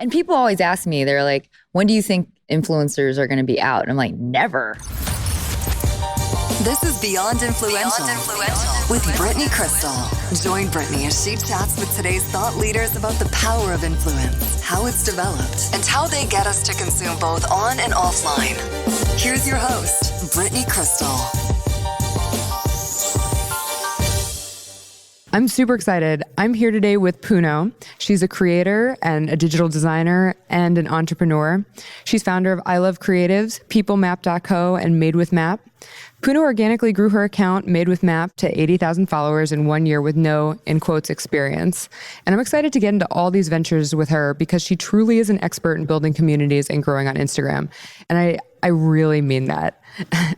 And people always ask me, they're like, when do you think influencers are going to be out? And I'm like, never. This is Beyond Influential with Brittany Crystal. Join Brittany as she chats with today's thought leaders about the power of influence, how it's developed, and how they get us to consume both on and offline. Here's your host, Brittany Crystal. I'm super excited. I'm here today with Puno. She's a creator and a digital designer and an entrepreneur. She's founder of I Love Creatives, PeopleMap.co, and Made with Map. Puno organically grew her account, Made with Map, to 80,000 followers in 1 year with no, in quotes, experience. And I'm excited to get into all these ventures with her because she truly is an expert in building communities and growing on Instagram. And I really mean that.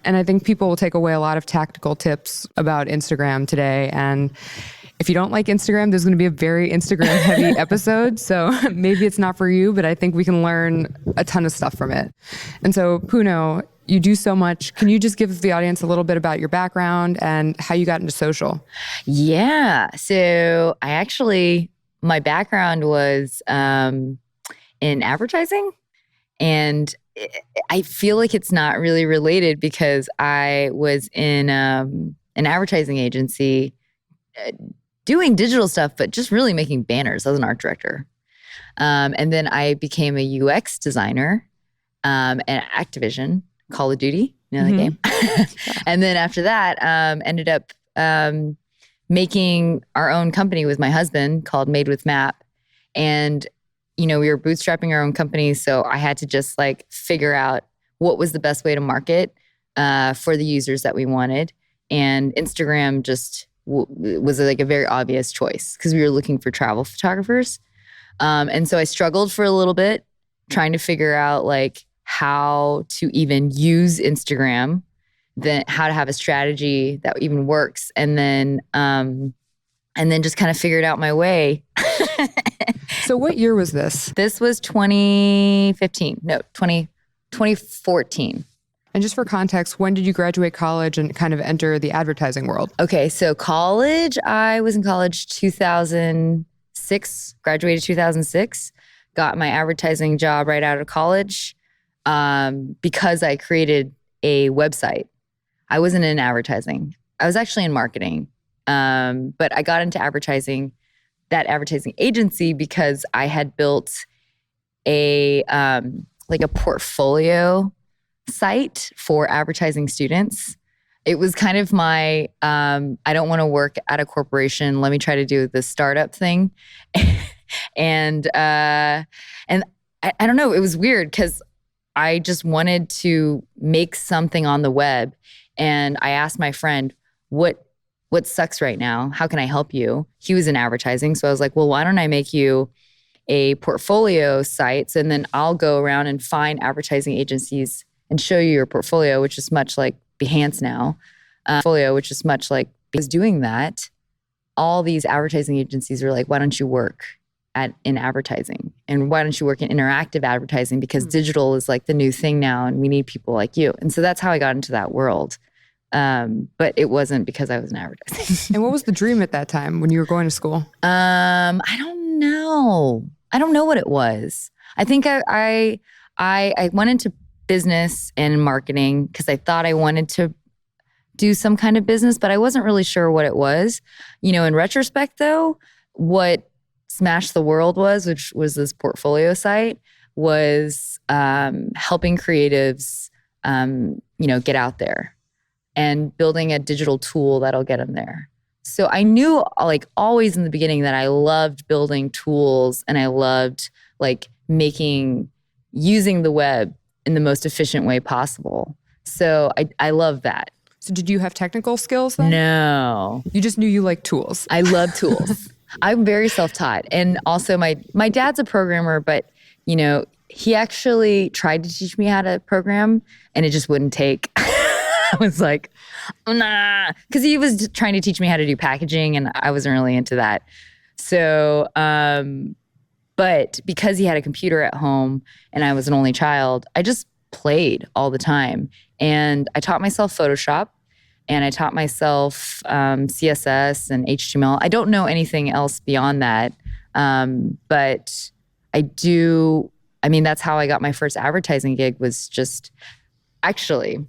And I think people will take away a lot of tactical tips about Instagram today. And if you don't like Instagram, there's going to be a very Instagram-heavy episode. So maybe it's not for you, but I think we can learn a ton of stuff from it. And so, Puno, you do so much. Can you just give the audience a little bit about your background and how you got into social? Yeah. So my background was in advertising. And I feel like it's not really related because I was in an advertising agency doing digital stuff, but just really making banners. I was an art director. And then I became a UX designer at Activision, Call of Duty, you know that game? And then after that, ended up making our own company with my husband called Made with Map. And, we were bootstrapping our own company. So I had to just figure out what was the best way to market for the users that we wanted. And Instagram just was a very obvious choice because we were looking for travel photographers. And so I struggled for a little bit trying to figure out how to even use Instagram, then how to have a strategy that even works. And then just kind of figured out my way. So what year was this? This was 2014. And just for context, when did you graduate college and kind of enter the advertising world? Okay, so college, I was in college 2006, graduated 2006, got my advertising job right out of college because I created a website. I wasn't in advertising. I was actually in marketing, but I got into that advertising agency because I had built a portfolio site for advertising students. It was kind of my, I don't want to work at a corporation. Let me try to do the startup thing. and I don't know, it was weird because I just wanted to make something on the web. And I asked my friend, what sucks right now? How can I help you? He was in advertising. So I was like, well, why don't I make you a portfolio site? And then I'll go around and find advertising agencies and show you your portfolio, which is much like Behance now. Because doing that, all these advertising agencies were like, why don't you work in advertising? And why don't you work in interactive advertising? Because digital is the new thing now and we need people like you. And so that's how I got into that world. But it wasn't because I was in advertising. And what was the dream at that time when you were going to school? I don't know. I don't know what it was. I think I went into business and marketing because I thought I wanted to do some kind of business, but I wasn't really sure what it was. In retrospect though, what Smash the World which was this portfolio site, was helping creatives, get out there and building a digital tool that'll get them there. So I knew always in the beginning that I loved building tools and I loved using the web in the most efficient way possible. So I love that. So did you have technical skills then? No. You just knew you liked tools. I love tools. I'm very self-taught. And also my dad's a programmer, but he actually tried to teach me how to program and it just wouldn't take. I was like, nah. Because he was trying to teach me how to do packaging and I wasn't really into that. So, but because he had a computer at home and I was an only child, I just played all the time. And I taught myself Photoshop and I taught myself CSS and HTML. I don't know anything else beyond that. But that's how I got my first advertising gig, was just, actually,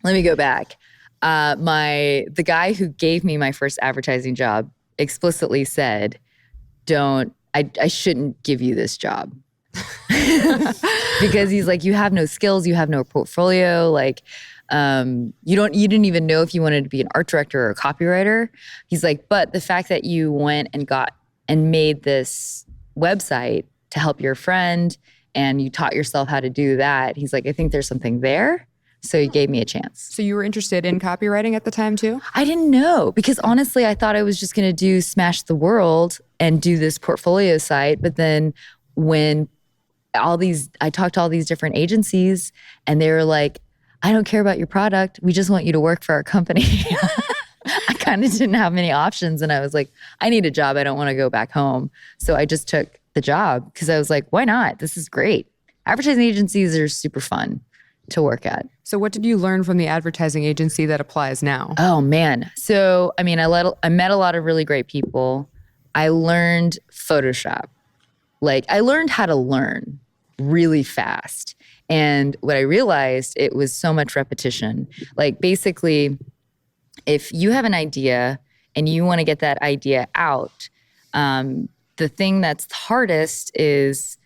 let me go back. The guy who gave me my first advertising job explicitly said, I shouldn't give you this job. Because he's like, you have no skills, you have no portfolio, like, you didn't even know if you wanted to be an art director or a copywriter. He's like, but the fact that you went and made this website to help your friend and you taught yourself how to do that, he's like, I think there's something there. So he gave me a chance. So you were interested in copywriting at the time too? I didn't know, because honestly, I thought I was just going to do Smash the World and do this portfolio site. But then when I talked to all these different agencies and they were like, I don't care about your product. We just want you to work for our company. I kind of didn't have many options. And I was like, I need a job. I don't want to go back home. So I just took the job because I was like, why not? This is great. Advertising agencies are super fun to work at. So what did you learn from the advertising agency that applies now? Oh, man. So, I met a lot of really great people. I learned Photoshop. Like, I learned how to learn really fast. And what I realized, it was so much repetition. Like, basically, if you have an idea and you want to get that idea out, the thing that's hardest is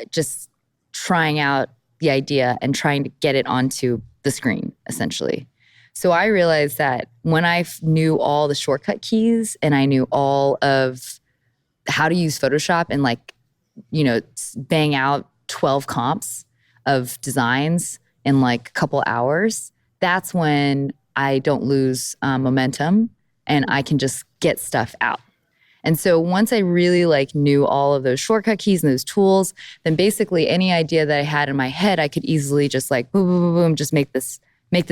just trying out the idea and trying to get it onto the screen, essentially. So I realized that when I knew all the shortcut keys and I knew all of how to use Photoshop and bang out 12 comps of designs in like a couple hours, that's when I don't lose momentum and I can just get stuff out. And so once I really knew all of those shortcut keys and those tools, then basically any idea that I had in my head, I could easily just boom, boom, boom, boom, just make this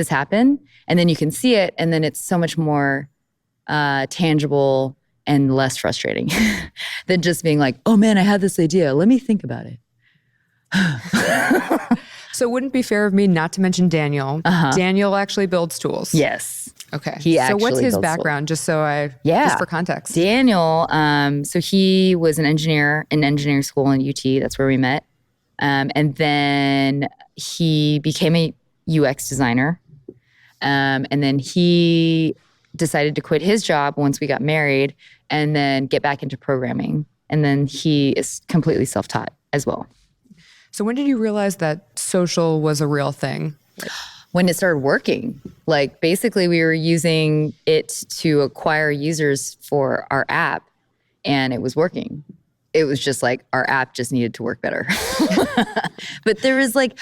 happen. And then you can see it, and then it's so much more tangible and less frustrating than just being like, oh man, I had this idea. Let me think about it. So it wouldn't be fair of me not to mention Daniel. Daniel actually builds tools. Yes. Okay. So what's his background, just for context? Daniel, so he was an engineer in engineering school in UT. That's where we met. And then he became a UX designer. And then he decided to quit his job once we got married and then get back into programming. And then he is completely self-taught as well. So when did you realize that social was a real thing? When it started working. Like, basically we were using it to acquire users for our app, and it was working. It was just like our app just needed to work better. But there was when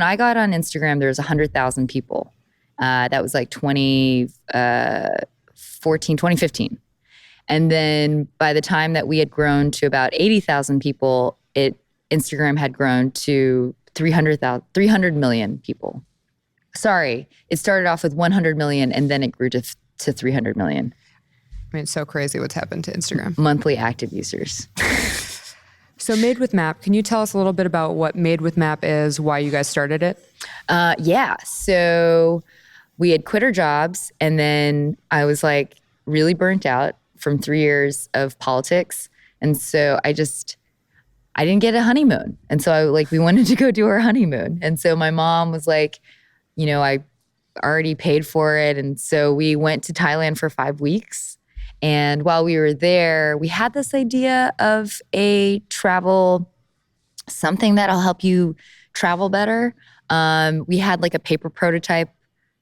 I got on Instagram, there was 100,000 people. That was 2015. And then by the time that we had grown to about 80,000 people, Instagram had grown to 300 million people. Sorry, it started off with 100 million and then it grew to 300 million. It's so crazy what's happened to Instagram. Monthly active users. So Made with Map, can you tell us a little bit about what Made with Map is, why you guys started it? Yeah, so we had quit our jobs, and then I was really burnt out from 3 years of politics. And so I didn't get a honeymoon. And so we wanted to go do our honeymoon. And so my mom was like, I already paid for it. And so we went to Thailand for 5 weeks. And while we were there, we had this idea of a travel, something that'll help you travel better. We had a paper prototype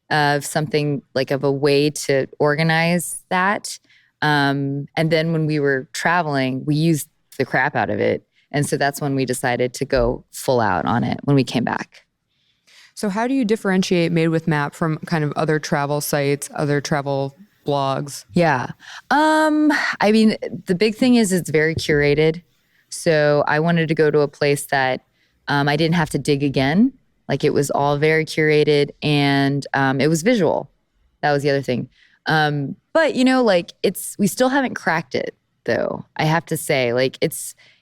of something of a way to organize that. And then when we were traveling, we used the crap out of it. And so that's when we decided to go full out on it when we came back. So how do you differentiate Made with Map from kind of other travel sites, other travel blogs? Yeah. The big thing is it's very curated. So I wanted to go to a place that I didn't have to dig again. It was all very curated, and it was visual. That was the other thing. But we still haven't cracked it though. I have to say,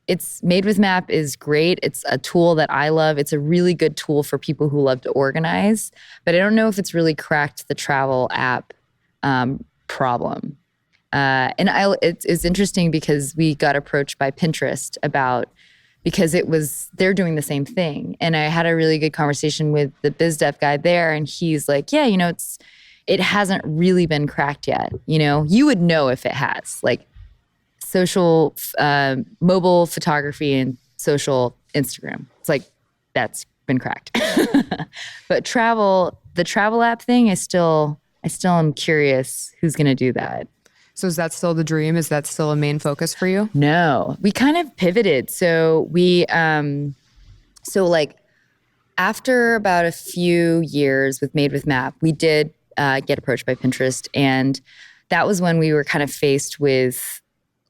it's Made with Map is great. It's a tool that I love. It's a really good tool for people who love to organize, but I don't know if it's really cracked the travel app problem. And it's interesting because we got approached by Pinterest about because they're doing the same thing. And I had a really good conversation with the biz dev guy there, and he's like, yeah, it hasn't really been cracked yet. You would know if it has, like social, mobile photography and social Instagram. It's like, that's been cracked. But the travel app thing, I still am curious who's going to do that. So is that still the dream? Is that still a main focus for you? No, we kind of pivoted. So after about a few years with Made with Map, we did get approached by Pinterest. And that was when we were kind of faced with,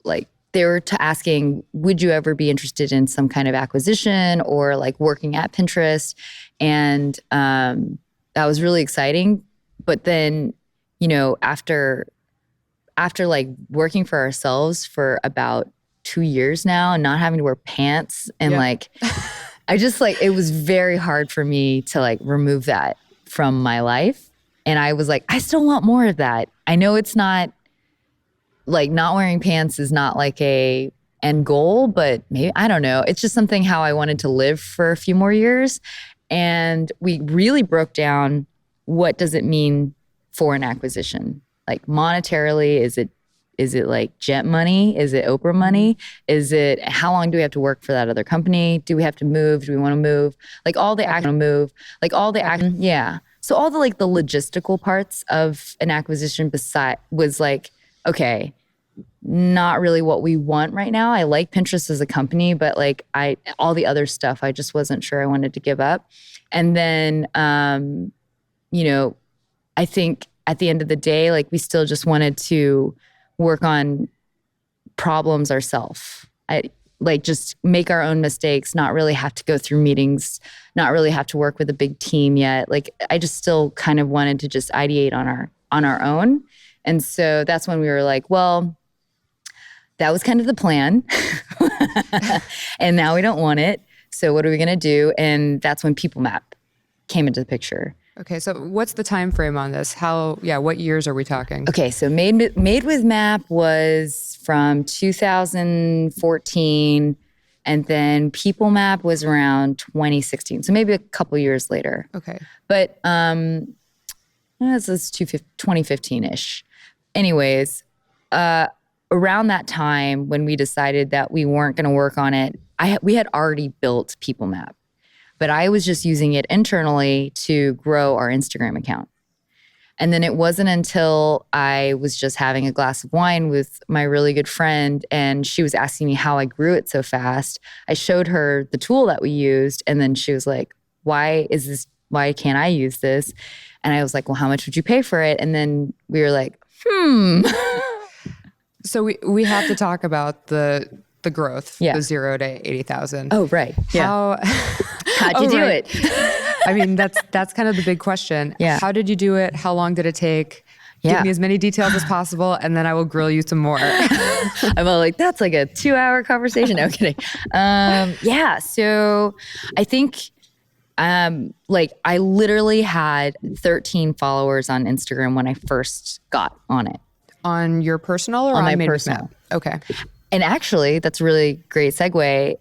like, they were asking, would you ever be interested in some kind of acquisition or like working at Pinterest? And that was really exciting. But then, after like working for ourselves for about 2 years now and not having to wear pants and like, I just like, it was very hard for me to like remove that from my life. And I was like, I still want more of that. I know it's not like, not wearing pants is not like a end goal, but maybe, I don't know. It's just something how I wanted to live for a few more years. And we really broke down, what does it mean for an acquisition? Like monetarily, is it like jet money? Is it Oprah money? Is it, how long do we have to work for that other company? Do we have to move? Do we want to move? Like all the action, yeah. So all the like the logistical parts of an acquisition was like, okay, not really what we want right now. I like Pinterest as a company, but like all the other stuff, I just wasn't sure I wanted to give up. And then, I think at the end of the day, like we still just wanted to work on problems ourselves. Like just make our own mistakes, not really have to go through meetings, not really have to work with a big team yet. Like I just still kind of wanted to just ideate on our own. And so that's when we were like, well, that was kind of the plan. And now we don't want it. So what are we going to do? And that's when People Map came into the picture. Okay, so what's the time frame on this? What years are we talking? Okay, so Made with Map was from 2014, and then People Map was around 2016. So maybe a couple years later. Okay. But this is 2015-ish. Anyways, around that time when we decided that we weren't going to work on it, we had already built People Map. But I was just using it internally to grow our Instagram account. And then it wasn't until I was just having a glass of wine with my really good friend, and she was asking me how I grew it so fast. I showed her the tool that we used, and then she was like, why can't I use this? And I was like, well, how much would you pay for it? And then we were like, So we have to talk about the growth, yeah. The 0 to 80,000. Oh, right. Yeah. How'd you do it? I mean, that's kind of the big question. Yeah. How did you do it? How long did it take? Yeah. Give me as many details as possible, and then I will grill you some more. I'm all like, that's like a 2-hour conversation. No kidding. Yeah. So I think I literally had 13 followers on Instagram when I first got on it. On your personal or on my Made with personal? Map? Okay. And actually, that's a really great segue.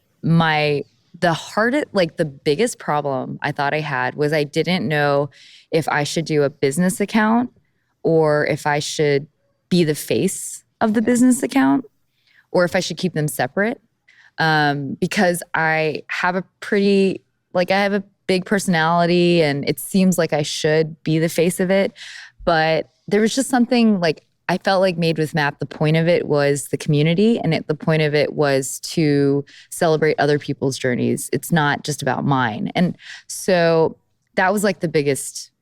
The biggest problem I thought I had was I didn't know if I should do a business account or if I should be the face of the business account or if I should keep them separate. Because I have a big personality and it seems like I should be the face of it. But there was just something like, I felt like Made with Map, the point of it was the community, and the point of it was to celebrate other people's journeys. It's not just about mine. And so that was like the biggest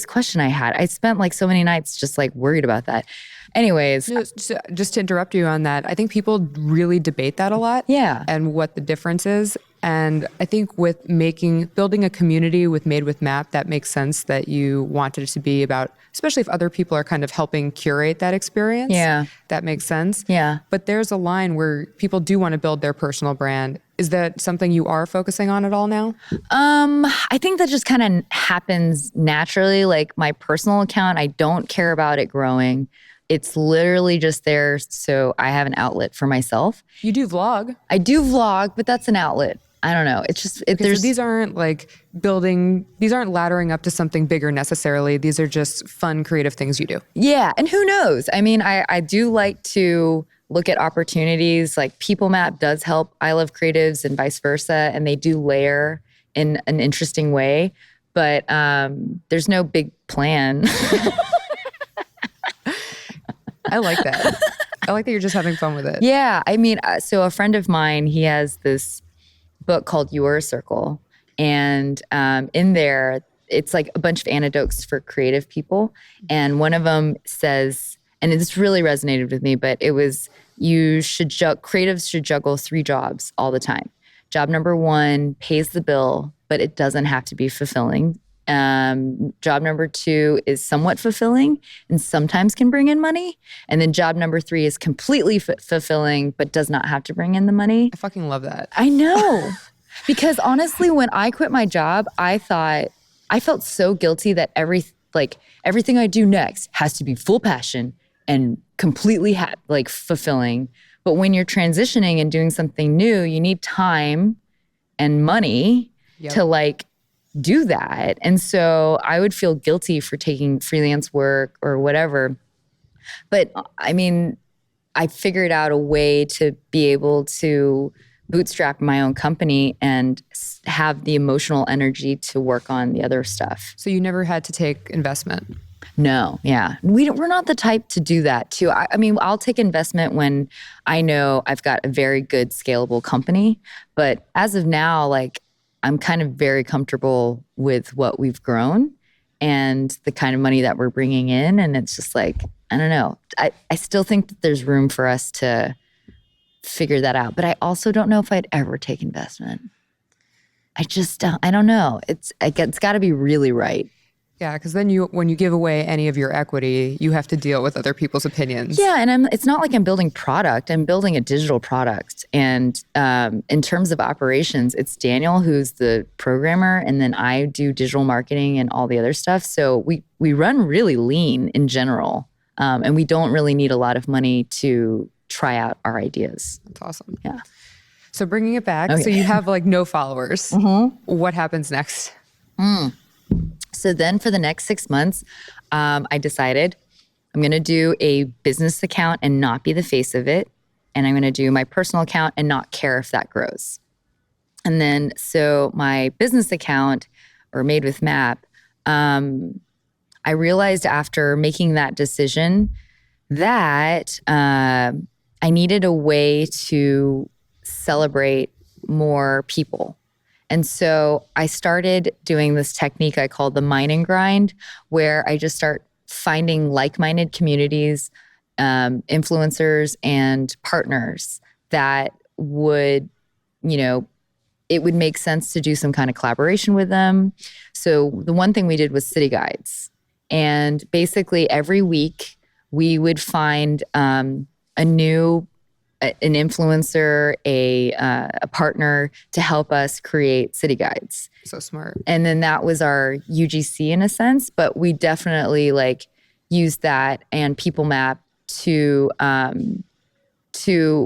question I had. I spent like so many nights just like worried about that. Anyways. Just to interrupt you on that, I think people really debate that a lot. Yeah. And what the difference is. And I think with building a community with Made with Map, that makes sense that you wanted it to be about, especially if other people are kind of helping curate that experience. Yeah. That makes sense. Yeah. But there's a line where people do want to build their personal brand. Is that something you are focusing on at all now? I think that just kind of happens naturally. Like my personal account, I don't care about it growing. it's literally just there so I have an outlet for myself. You do vlog. I do vlog, but that's an outlet. I don't know. It's just So these aren't these aren't laddering up to something bigger necessarily. These are just fun, creative things you do. Yeah, and who knows? I mean, I do like to look at opportunities. Like People Map does help I Love Creatives and vice versa, and they do layer in an interesting way. But there's no big plan. I like that. I like that you're just having fun with it. Yeah, I mean, so a friend of mine, he has this book called Your Circle. And in there, it's like a bunch of anecdotes for creative people. And one of them says, and this really resonated with me, but it was, creatives should juggle 3 jobs all the time. Job number 1 pays the bill, but it doesn't have to be fulfilling. Job number 2 is somewhat fulfilling and sometimes can bring in money. And then job number 3 is completely fulfilling, but does not have to bring in the money. I fucking love that. I know. Because honestly, when I quit my job, I felt so guilty that everything I do next has to be full passion and completely fulfilling. But when you're transitioning and doing something new, you need time and money to do that. And so I would feel guilty for taking freelance work or whatever. But I mean, I figured out a way to be able to bootstrap my own company and have the emotional energy to work on the other stuff. So you never had to take investment? No, yeah. We're not the type to do that too. I mean, I'll take investment when I know I've got a very good scalable company. But as of now, I'm kind of very comfortable with what we've grown and the kind of money that we're bringing in. And it's just I don't know. I still think that there's room for us to figure that out. But I also don't know if I'd ever take investment. I don't know. It's got to be really right. Yeah, because then when you give away any of your equity, you have to deal with other people's opinions. Yeah, and it's not like I'm building product. I'm building a digital product. And in terms of operations, it's Daniel who's the programmer, and then I do digital marketing and all the other stuff. So we run really lean in general, and we don't really need a lot of money to try out our ideas. That's awesome. Yeah. So bringing it back, so you have no followers. What happens next? So then for the next 6 months, I decided I'm going to do a business account and not be the face of it. And I'm going to do my personal account and not care if that grows. And then, so my business account, or Made with Map, I realized after making that decision that I needed a way to celebrate more people. And so I started doing this technique I call the mine and grind, where I just start finding like-minded communities, influencers, and partners that would, it would make sense to do some kind of collaboration with them. So the one thing we did was city guides. And basically every week we would find an influencer, a partner to help us create city guides. So smart. And then that was our UGC in a sense, but we definitely used that and People Map to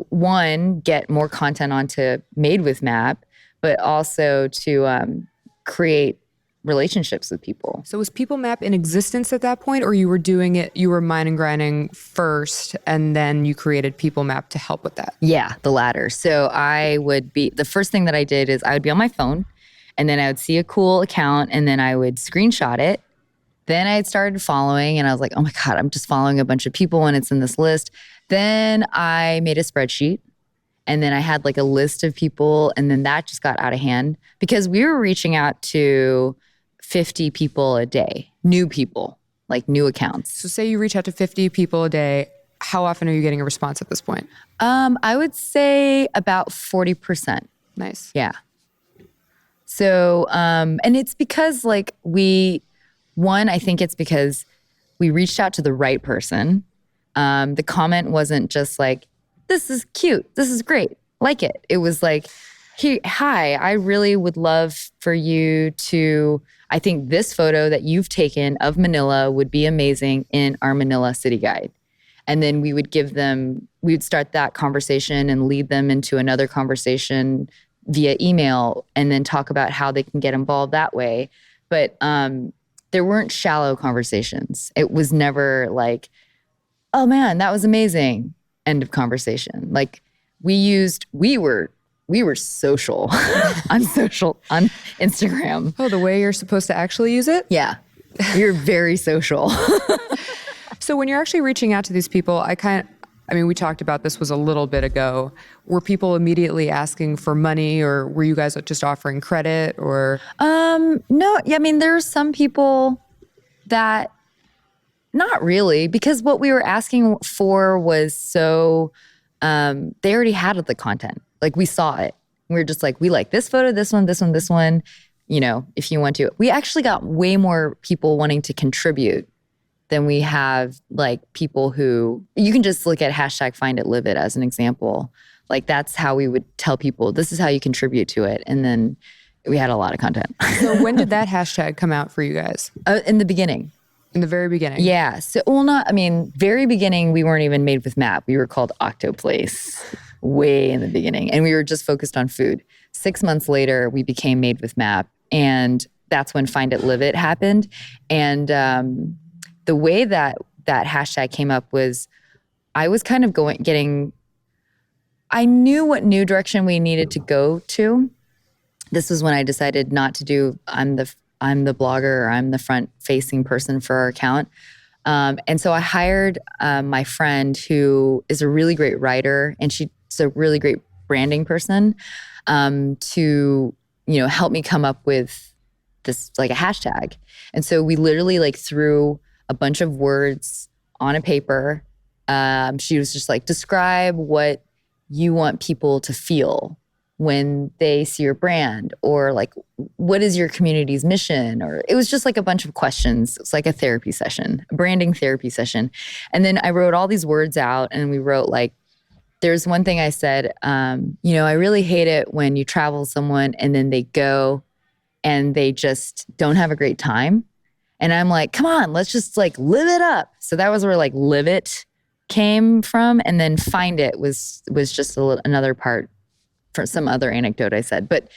one, get more content onto Made with Map, but also to create relationships with people. So was People Map in existence at that point, or you were mine and grinding first and then you created People Map to help with that? Yeah, the latter. So the first thing that I did is I would be on my phone and then I would see a cool account and then I would screenshot it. Then I had started following and I was like, oh my God, I'm just following a bunch of people and it's in this list. Then I made a spreadsheet and then I had a list of people, and then that just got out of hand because we were reaching out to 50 people a day, new people, new accounts. So say you reach out to 50 people a day. How often are you getting a response at this point? I would say about 40%. Nice. Yeah. So, and it's because I think it's because we reached out to the right person. The comment wasn't just this is cute, this is great, like it. It was hi, I really would love for you to, I think this photo that you've taken of Manila would be amazing in our Manila city guide. And then we would start that conversation and lead them into another conversation via email, and then talk about how they can get involved that way. But there weren't shallow conversations. It was never like, oh man, that was amazing. End of conversation. Like we were social. I'm social on Instagram. Oh, the way you're supposed to actually use it? Yeah. You're very social. So when you're actually reaching out to these people, we talked about this was a little bit ago. Were people immediately asking for money, or were you guys just offering credit, or? No, I mean, there are some people that not really, because what we were asking for was so, they already had the content. Like we saw it. We were just like, we like this photo, this one, this one, this one. You know, if you want to. We actually got way more people wanting to contribute than we have like people who, you can just look at hashtag Find It Live It as an example. Like that's how we would tell people, this is how you contribute to it. And then we had a lot of content. So when did that hashtag come out for you guys? In the beginning. In the very beginning? Yeah. So, very beginning, we weren't even Made with Map. We were called Octoplace way in the beginning. And we were just focused on food. 6 months later, we became Made with Map. And that's when Find It Live It happened. And the way that hashtag came up was I was kind of I knew what new direction we needed to go to. This was when I decided not to do, I'm the blogger, or I'm the front-facing person for our account. And so I hired my friend who is a really great writer, and she's a really great branding person, to, help me come up with this, like a hashtag. And so we literally like threw a bunch of words on a paper. She was just like, describe what you want people to feel when they see your brand, or like, what is your community's mission? Or it was just like a bunch of questions. It's like a therapy session, a branding therapy session. And then I wrote all these words out, and we wrote like, there's one thing I said, I really hate it when you travel with someone and then they go and they just don't have a great time. And I'm like, come on, let's just like live it up. So that was where like live it came from. And then find it was just another part for some other anecdote I said. But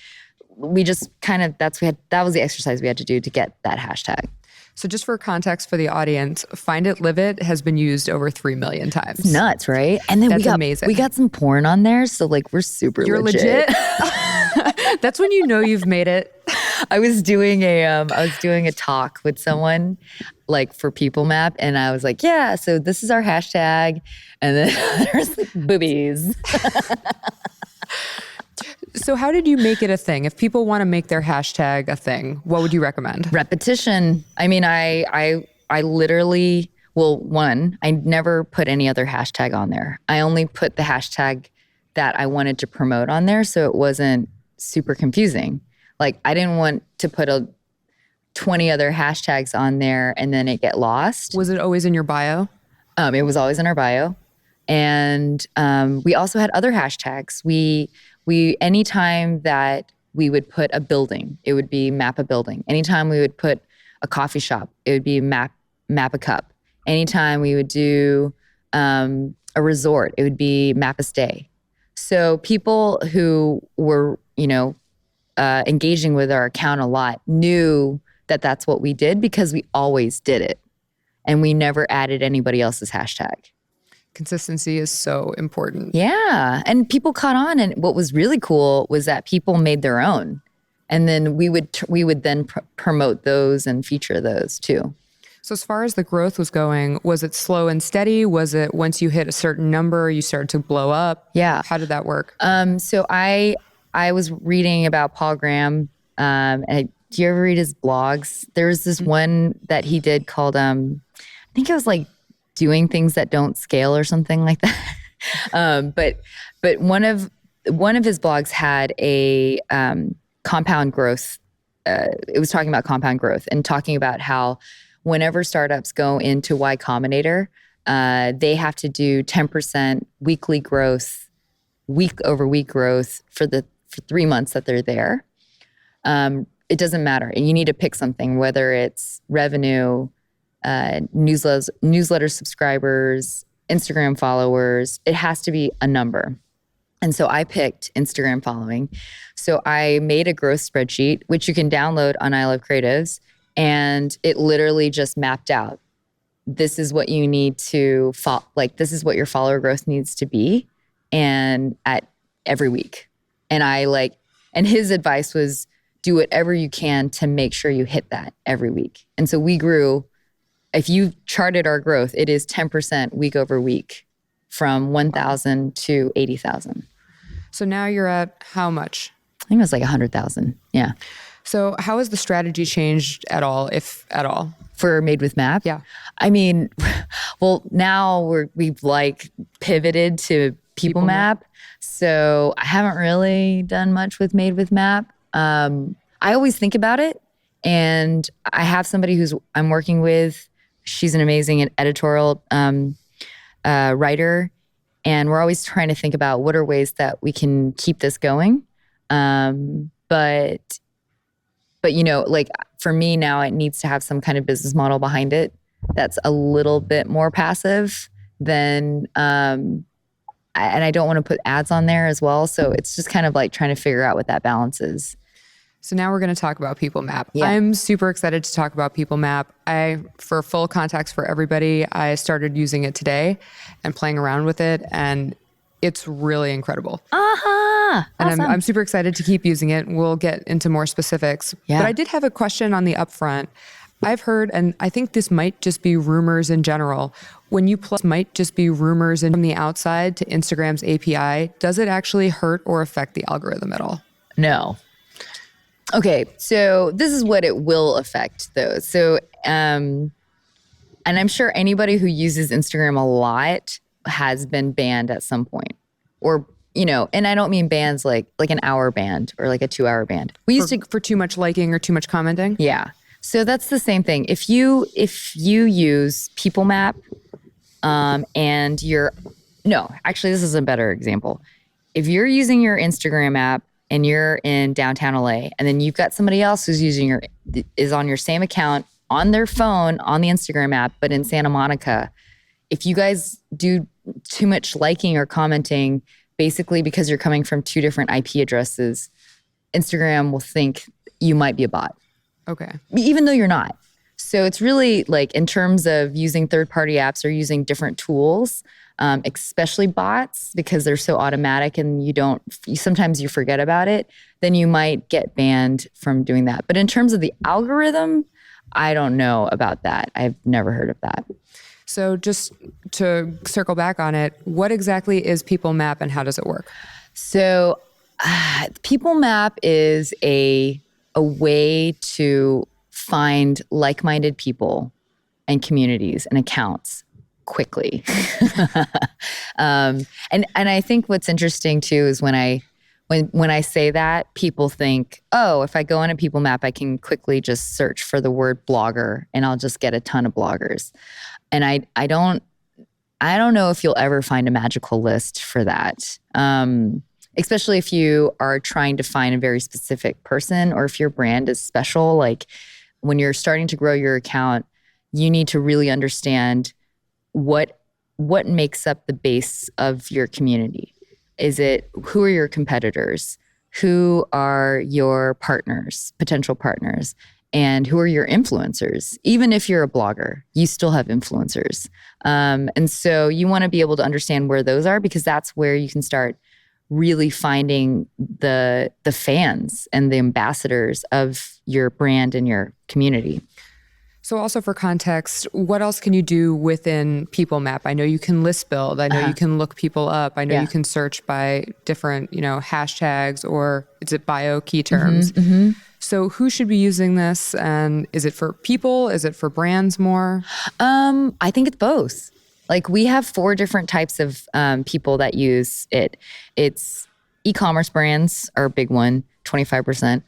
we just kind of, that was the exercise we had to do to get that hashtag. So just for context for the audience, Find It, Live It has been used over 3 million times. It's nuts, right? And then That's amazing. We got some porn on there. So like we're super You're legit? That's when you know you've made it. I was doing a talk with someone like for People Map, and I was like, yeah, so this is our hashtag. And then there's like boobies. So how did you make it a thing? If people want to make their hashtag a thing, what would you recommend? Repetition. I mean, I literally, I never put any other hashtag on there. I only put the hashtag that I wanted to promote on there, so it wasn't super confusing. Like I didn't want to put 20 other hashtags on there and then it get lost. Was it always in your bio? It was always in our bio. And we also had other hashtags. We anytime that we would put a building, it would be map a building. Anytime we would put a coffee shop, it would be map a cup. Anytime we would do a resort, it would be map a stay. So people who were, engaging with our account a lot knew that that's what we did because we always did it. And we never added anybody else's hashtag. Consistency is so important. Yeah. And people caught on. And what was really cool was that people made their own. And then we would then promote those and feature those too. So as far as the growth was going, was it slow and steady? Was it once you hit a certain number, you started to blow up? Yeah. How did that work? So I was reading about Paul Graham. And do you ever read his blogs? There was this one that he did called, I think it was like doing things that don't scale or something like that. But one of his blogs had a compound growth. It was talking about compound growth and talking about how whenever startups go into Y Combinator, they have to do 10% weekly growth, week over week growth for 3 months that they're there. It doesn't matter. You need to pick something, whether it's revenue, newsletter subscribers, Instagram followers. It has to be a number. And so I picked Instagram following. So I made a growth spreadsheet, which you can download on I Love Creatives. And it literally just mapped out. This is what you need to this is what your follower growth needs to be. And at every week. And his advice was do whatever you can to make sure you hit that every week. And so we grew, if you charted our growth, it is 10% week over week from 1,000 to 80,000. So now you're at how much? I think it was like 100,000. Yeah. So how has the strategy changed at all, if at all? For Made with Map? Yeah. I mean, well, now we've like pivoted to People Map. So I haven't really done much with Made with Map. I always think about it, and I have somebody I'm working with. She's an amazing editorial writer, and we're always trying to think about what are ways that we can keep this going. But like for me now, it needs to have some kind of business model behind it that's a little bit more passive than, and I don't want to put ads on there as well. So it's just kind of like trying to figure out what that balance is. So now we're going to talk about People Map. Yeah. I'm super excited to talk about People Map. For full context for everybody, I started using it today and playing around with it, and it's really incredible. Awesome. And I'm super excited to keep using it. We'll get into more specifics. Yeah. But I did have a question on the upfront. I've heard, and I think this might just be rumors in general, when you might just be rumors from the outside to Instagram's API, does it actually hurt or affect the algorithm at all? No. Okay, so this is what it will affect though. So, and I'm sure anybody who uses Instagram a lot has been banned at some point, or, and I don't mean bans like an hour band or like a 2-hour band. We used for too much liking or too much commenting? Yeah. So that's the same thing. If you use People Map, and actually this is a better example. If you're using your Instagram app and you're in downtown LA, and then you've got somebody else who's is on your same account on their phone on the Instagram app, but in Santa Monica, if you guys do too much liking or commenting, basically because you're coming from 2 different IP addresses, Instagram will think you might be a bot. Okay. Even though you're not. So it's really like in terms of using third-party apps or using different tools, especially bots, because they're so automatic and sometimes you forget about it, then you might get banned from doing that. But in terms of the algorithm, I don't know about that. I've never heard of that. So just to circle back on it, what exactly is People Map and how does it work? So People Map is a way to find like-minded people and communities and accounts quickly. And I think what's interesting too is when I say that, people think, oh, if I go on a People Map, I can quickly just search for the word blogger and I'll just get a ton of bloggers. And I don't know if you'll ever find a magical list for that. Especially if you are trying to find a very specific person, or if your brand is special. Like when you're starting to grow your account, you need to really understand what makes up the base of your community. Who are your competitors? Who are your partners, potential partners? And who are your influencers? Even if you're a blogger, you still have influencers. And so you want to be able to understand where those are, because that's where you can start really finding the fans and the ambassadors of your brand and your community. So also for context, what else can you do within People Map? I know you can list build. I know you can look people up. I know you can search by different, hashtags, or is it bio key terms? Mm-hmm. So who should be using this? And is it for people? Is it for brands more? I think it's both. Like we have 4 different types of people that use it. It's e-commerce brands are a big one, 25%.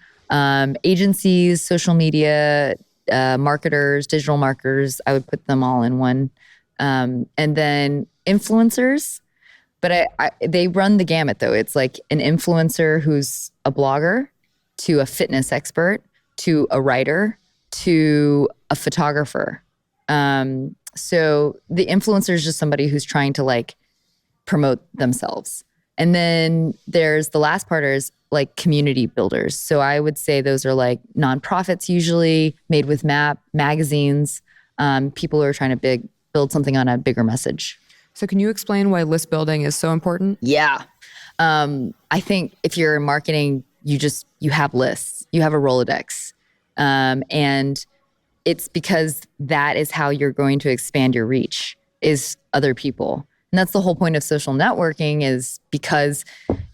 Agencies, social media, marketers, digital marketers, I would put them all in one. And then influencers, but they run the gamut though. It's like an influencer who's a blogger, to a fitness expert, to a writer, to a photographer. So the influencer is just somebody who's trying to like promote themselves. And then there's the last part is like community builders. So I would say those are like nonprofits, usually Made with Map, magazines, people who are trying to build something on a bigger message. So can you explain why list building is so important? Yeah. I think if you're in marketing, you have lists, you have a Rolodex. And it's because that is how you're going to expand your reach, is other people. And that's the whole point of social networking, is because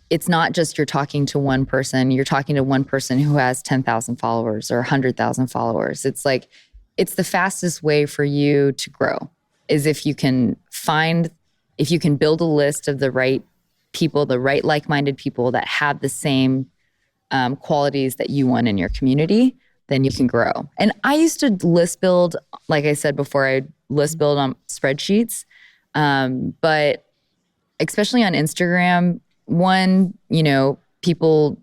it's not just you're talking to one person, you're talking to one person who has 10,000 followers or 100,000 followers. It's like, it's the fastest way for you to grow, is if you can build a list of the right people, the right like-minded people that have the same qualities that you want in your community, then you can grow. And I used to list build, like I said before, I list build on spreadsheets. But especially on Instagram, people,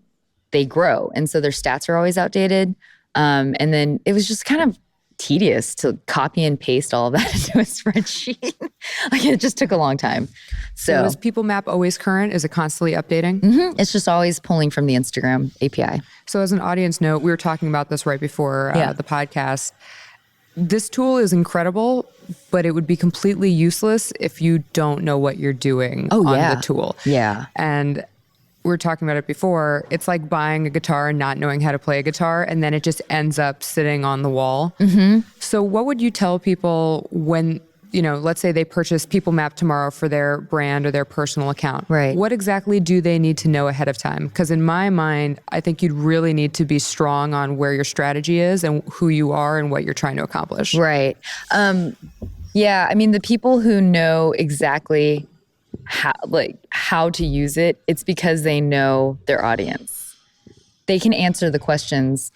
they grow. And so their stats are always outdated. And then it was just kind of tedious to copy and paste all of that into a spreadsheet. Like, it just took a long time. So is People Map always current? Is it constantly updating? Mm-hmm. It's just always pulling from the Instagram API. So as an audience note, we were talking about this right before the podcast. This tool is incredible, but it would be completely useless if you don't know what you're doing on the tool. Yeah. And we were talking about it before. It's like buying a guitar and not knowing how to play a guitar, and then it just ends up sitting on the wall. Mm-hmm. So what would you tell people when, let's say they purchase People Map tomorrow for their brand or their personal account? Right. What exactly do they need to know ahead of time? Because in my mind, I think you'd really need to be strong on where your strategy is and who you are and what you're trying to accomplish. Right. Yeah. I mean, the people who know exactly how to use it, it's because they know their audience. They can answer the questions.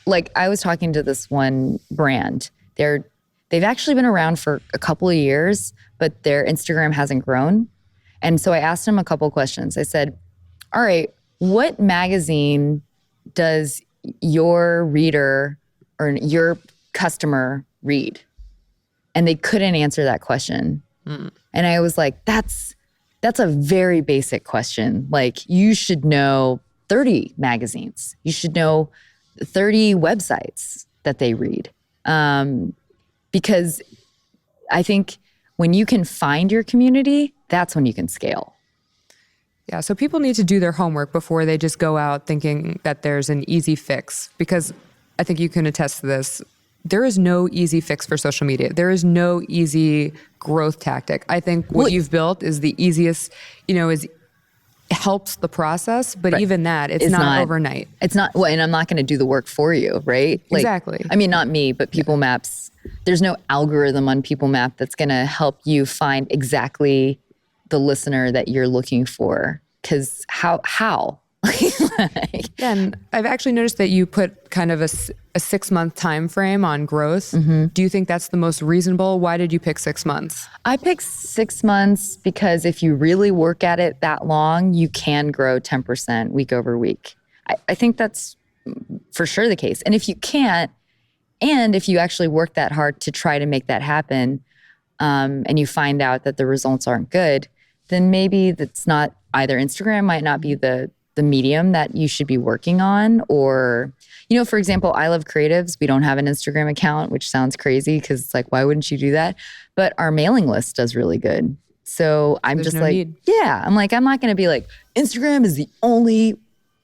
Like, I was talking to this one brand. They've actually been around for a couple of years, but their Instagram hasn't grown. And so I asked them a couple questions. I said, all right, what magazine does your reader or your customer read? And they couldn't answer that question. Mm. And I was like, that's a very basic question. Like, you should know 30 magazines. You should know 30 websites that they read. Because I think when you can find your community, that's when you can scale. Yeah, so people need to do their homework before they just go out thinking that there's an easy fix. Because I think you can attest to this. There is no easy fix for social media. There is no easy growth tactic. I think what you've built is the easiest, helps the process, but right. Even that, it's not overnight. It's not, and I'm not going to do the work for you, right? Exactly. I mean, not me, but People Maps. There's no algorithm on People Map that's going to help you find exactly the listener that you're looking for. Because how? Yeah, and I've actually noticed that you put kind of a 6-month time frame on growth. Mm-hmm. Do you think that's the most reasonable? Why did you pick 6 months? I picked 6 months because if you really work at it that long, you can grow 10% week over week. I think that's for sure the case. And if you can't, and if you actually work that hard to try to make that happen, and you find out that the results aren't good, then maybe that's not, either Instagram might not be the medium that you should be working on. Or, for example, I Love Creatives. We don't have an Instagram account, which sounds crazy because it's like, why wouldn't you do that? But our mailing list does really good. So I'm just like, need. Yeah, I'm like, I'm not going to be like, Instagram is the only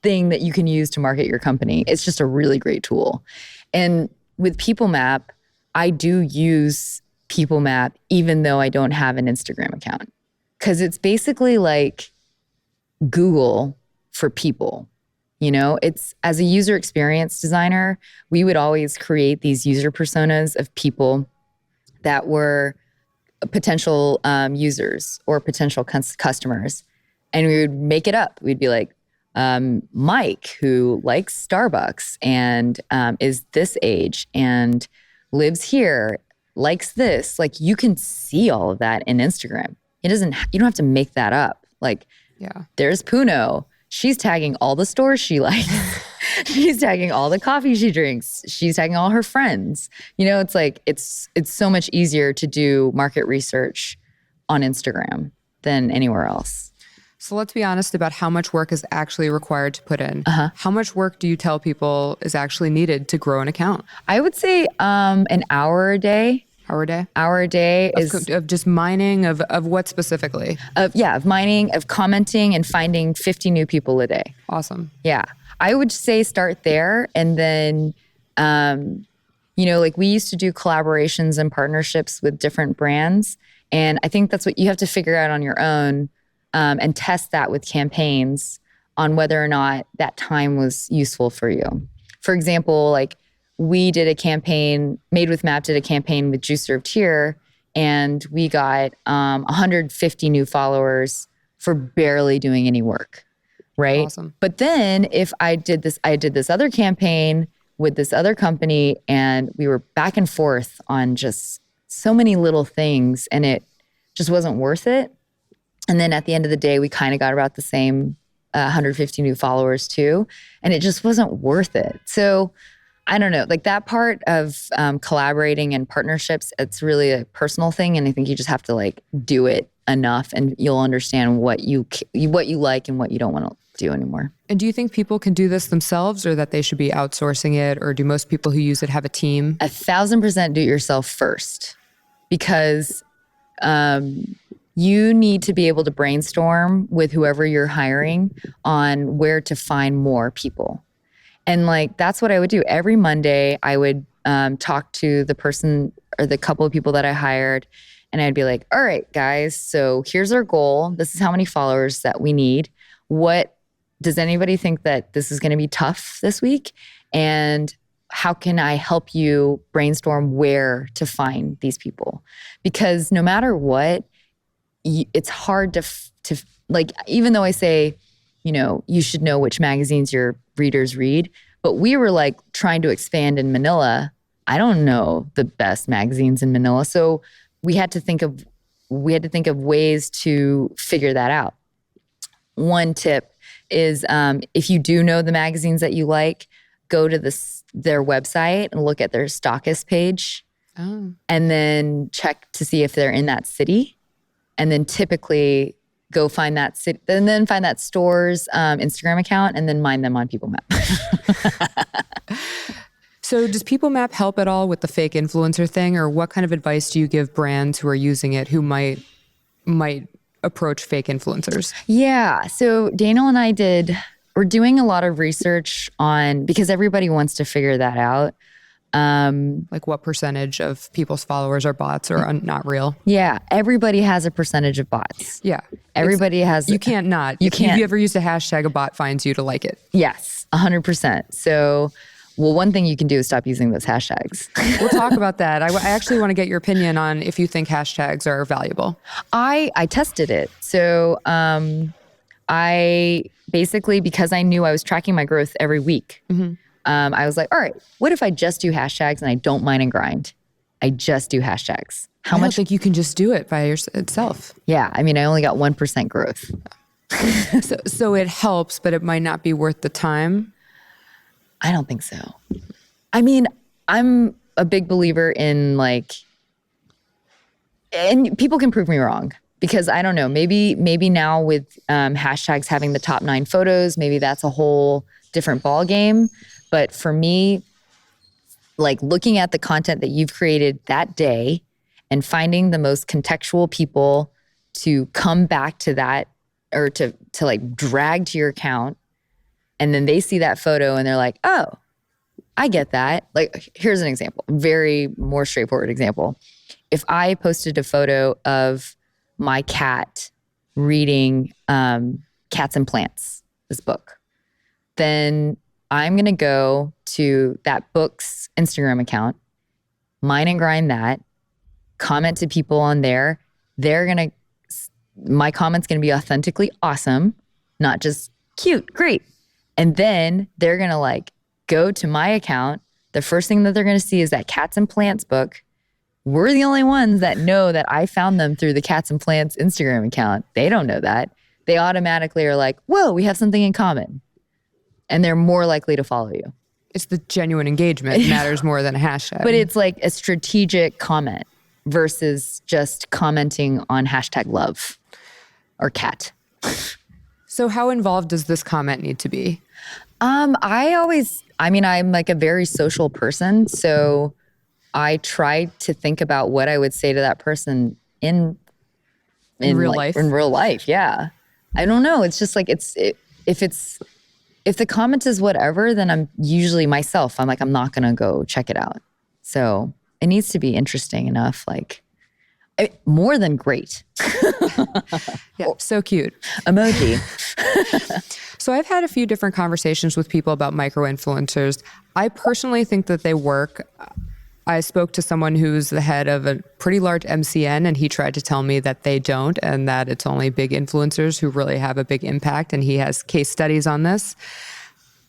thing that you can use to market your company. It's just a really great tool. And with People Map, I do use People Map even though I don't have an Instagram account. Because it's basically like Google for people. It's, as a user experience designer, we would always create these user personas of people that were potential users or potential customers. And we would make it up. We'd be like, Mike, who likes Starbucks and is this age and lives here, likes this. Like, you can see all of that in Instagram. You don't have to make that up. Like, there's Puno. She's tagging all the stores she likes. She's tagging all the coffee she drinks. She's tagging all her friends. You know, it's like, it's so much easier to do market research on Instagram than anywhere else. So let's be honest about how much work is actually required to put in. How much work do you tell people is actually needed to grow an account? I would say an hour a day. Hour a day of just mining of what specifically? Of mining, of commenting and finding 50 new people a day. Awesome. Yeah. I would say start there. And then, like we used to do collaborations and partnerships with different brands. And I think that's what you have to figure out on your own and test that with campaigns on whether or not that time was useful for you. For example, like we did a campaign, Made with Map did a campaign with Juice Served Here, and we got 150 new followers for barely doing any work, right? Awesome. But then if I did this other campaign with this other company, and we were back and forth on just so many little things, and it just wasn't worth it. And then at the end of the day, we kind of got about the same 150 new followers too, and it just wasn't worth it. So I don't know, like that part of collaborating and partnerships, it's really a personal thing. And I think you just have to like do it enough and you'll understand what you like and what you don't want to do anymore. And do you think people can do this themselves or that they should be outsourcing it? Or do most people who use it have a team? 1,000% do it yourself first, because you need to be able to brainstorm with whoever you're hiring on where to find more people. And like, that's what I would do. Every Monday, I would talk to the person or the couple of people that I hired. And I'd be like, all right, guys, so here's our goal. This is how many followers that we need. Does anybody think that this is going to be tough this week? And how can I help you brainstorm where to find these people? Because no matter what, it's hard to like, even though I say, you should know which magazines your readers read. But we were like trying to expand in Manila. I don't know the best magazines in Manila. So we had to think of ways to figure that out. One tip is if you do know the magazines that you like, go to their website and look at their stockist page. And then check to see if they're in that city. And then typically go find that city, and then find that store's Instagram account, and then mine them on People Map. So does People Map help at all with the fake influencer thing, or what kind of advice do you give brands who are using it who might approach fake influencers? Yeah. So Daniel and I we're doing a lot of research because everybody wants to figure that out. Like what percentage of people's followers are bots or not real? Yeah. Everybody has a percentage of bots. Yeah. Everybody has. You can't not. If you ever used a hashtag, a bot finds you to like it. Yes. 100%. So, one thing you can do is stop using those hashtags. We'll talk about that. I actually want to get your opinion on if you think hashtags are valuable. I tested it. So, I basically, because I knew I was tracking my growth every week, I was like, all right, what if I just do hashtags and I don't mine and grind? I just do hashtags. I don't think you can just do it by itself. Yeah. I mean, I only got 1% growth. So it helps, but it might not be worth the time. I don't think so. I mean, I'm a big believer in and people can prove me wrong, because I don't know, maybe now with hashtags having the top 9 photos, maybe that's a whole different ball game. But for me, like looking at the content that you've created that day and finding the most contextual people to come back to that, or to like drag to your account, and then they see that photo and they're like, oh, I get that. Like, here's an example, very more straightforward example. If I posted a photo of my cat reading Cats and Plants, this book, then I'm going to go to that book's Instagram account, mine and grind that, comment to people on there. My comment's going to be authentically awesome, not just cute, great. And then they're going to like go to my account. The first thing that they're going to see is that Cats and Plants book. We're the only ones that know that I found them through the Cats and Plants Instagram account. They don't know that. They automatically are like, whoa, we have something in common. and they're more likely to follow you. It's the genuine engagement matters more than a hashtag. But it's like a strategic comment versus just commenting on hashtag love or cat. So how involved does this comment need to be? I'm like a very social person. So I try to think about what I would say to that person in real life. In real life, yeah. I don't know. It's just like if the comment is whatever, then I'm usually myself. I'm like, I'm not gonna go check it out. So it needs to be interesting enough, like more than great. Yeah, so cute. Emoji. So I've had a few different conversations with people about micro-influencers. I personally think that they work. I spoke to someone who's the head of a pretty large MCN, and he tried to tell me that they don't, and that it's only big influencers who really have a big impact, and he has case studies on this.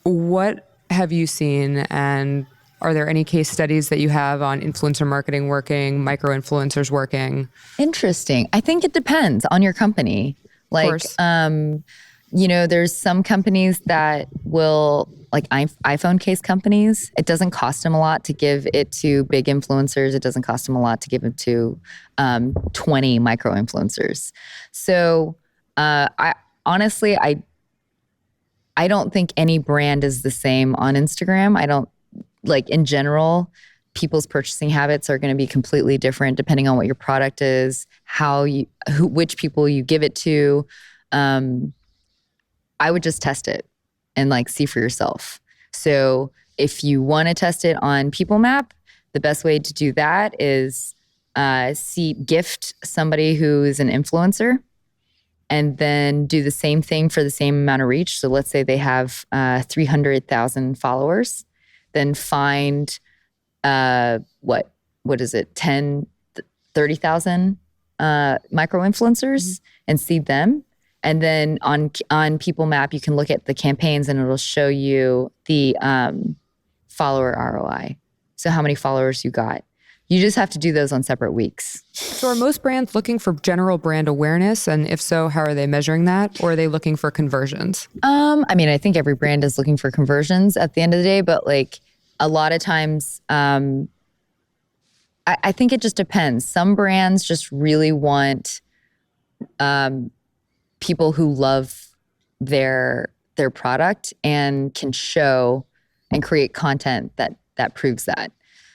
What have you seen, and are there any case studies that you have on influencer marketing working, micro-influencers working? Interesting. I think it depends on your company. Like, there's some companies that will, like iPhone case companies, it doesn't cost them a lot to give it to big influencers. It doesn't cost them a lot to give it to 20 micro influencers. So I honestly don't think any brand is the same on Instagram. I don't, like in general, people's purchasing habits are going to be completely different depending on what your product is, which people you give it to. I would just test it and like see for yourself. So if you want to test it on People Map, the best way to do that is gift somebody who is an influencer, and then do the same thing for the same amount of reach. So let's say they have 300,000 followers, then find what is it, 10, 30,000 micro influencers and seed them. And then on People Map, you can look at the campaigns and it'll show you the follower ROI. So how many followers you got. You just have to do those on separate weeks. So are most brands looking for general brand awareness? And if so, how are they measuring that? Or are they looking for conversions? I think every brand is looking for conversions at the end of the day, but like a lot of times, I think it just depends. Some brands just really want people who love their product and can show and create content that proves that.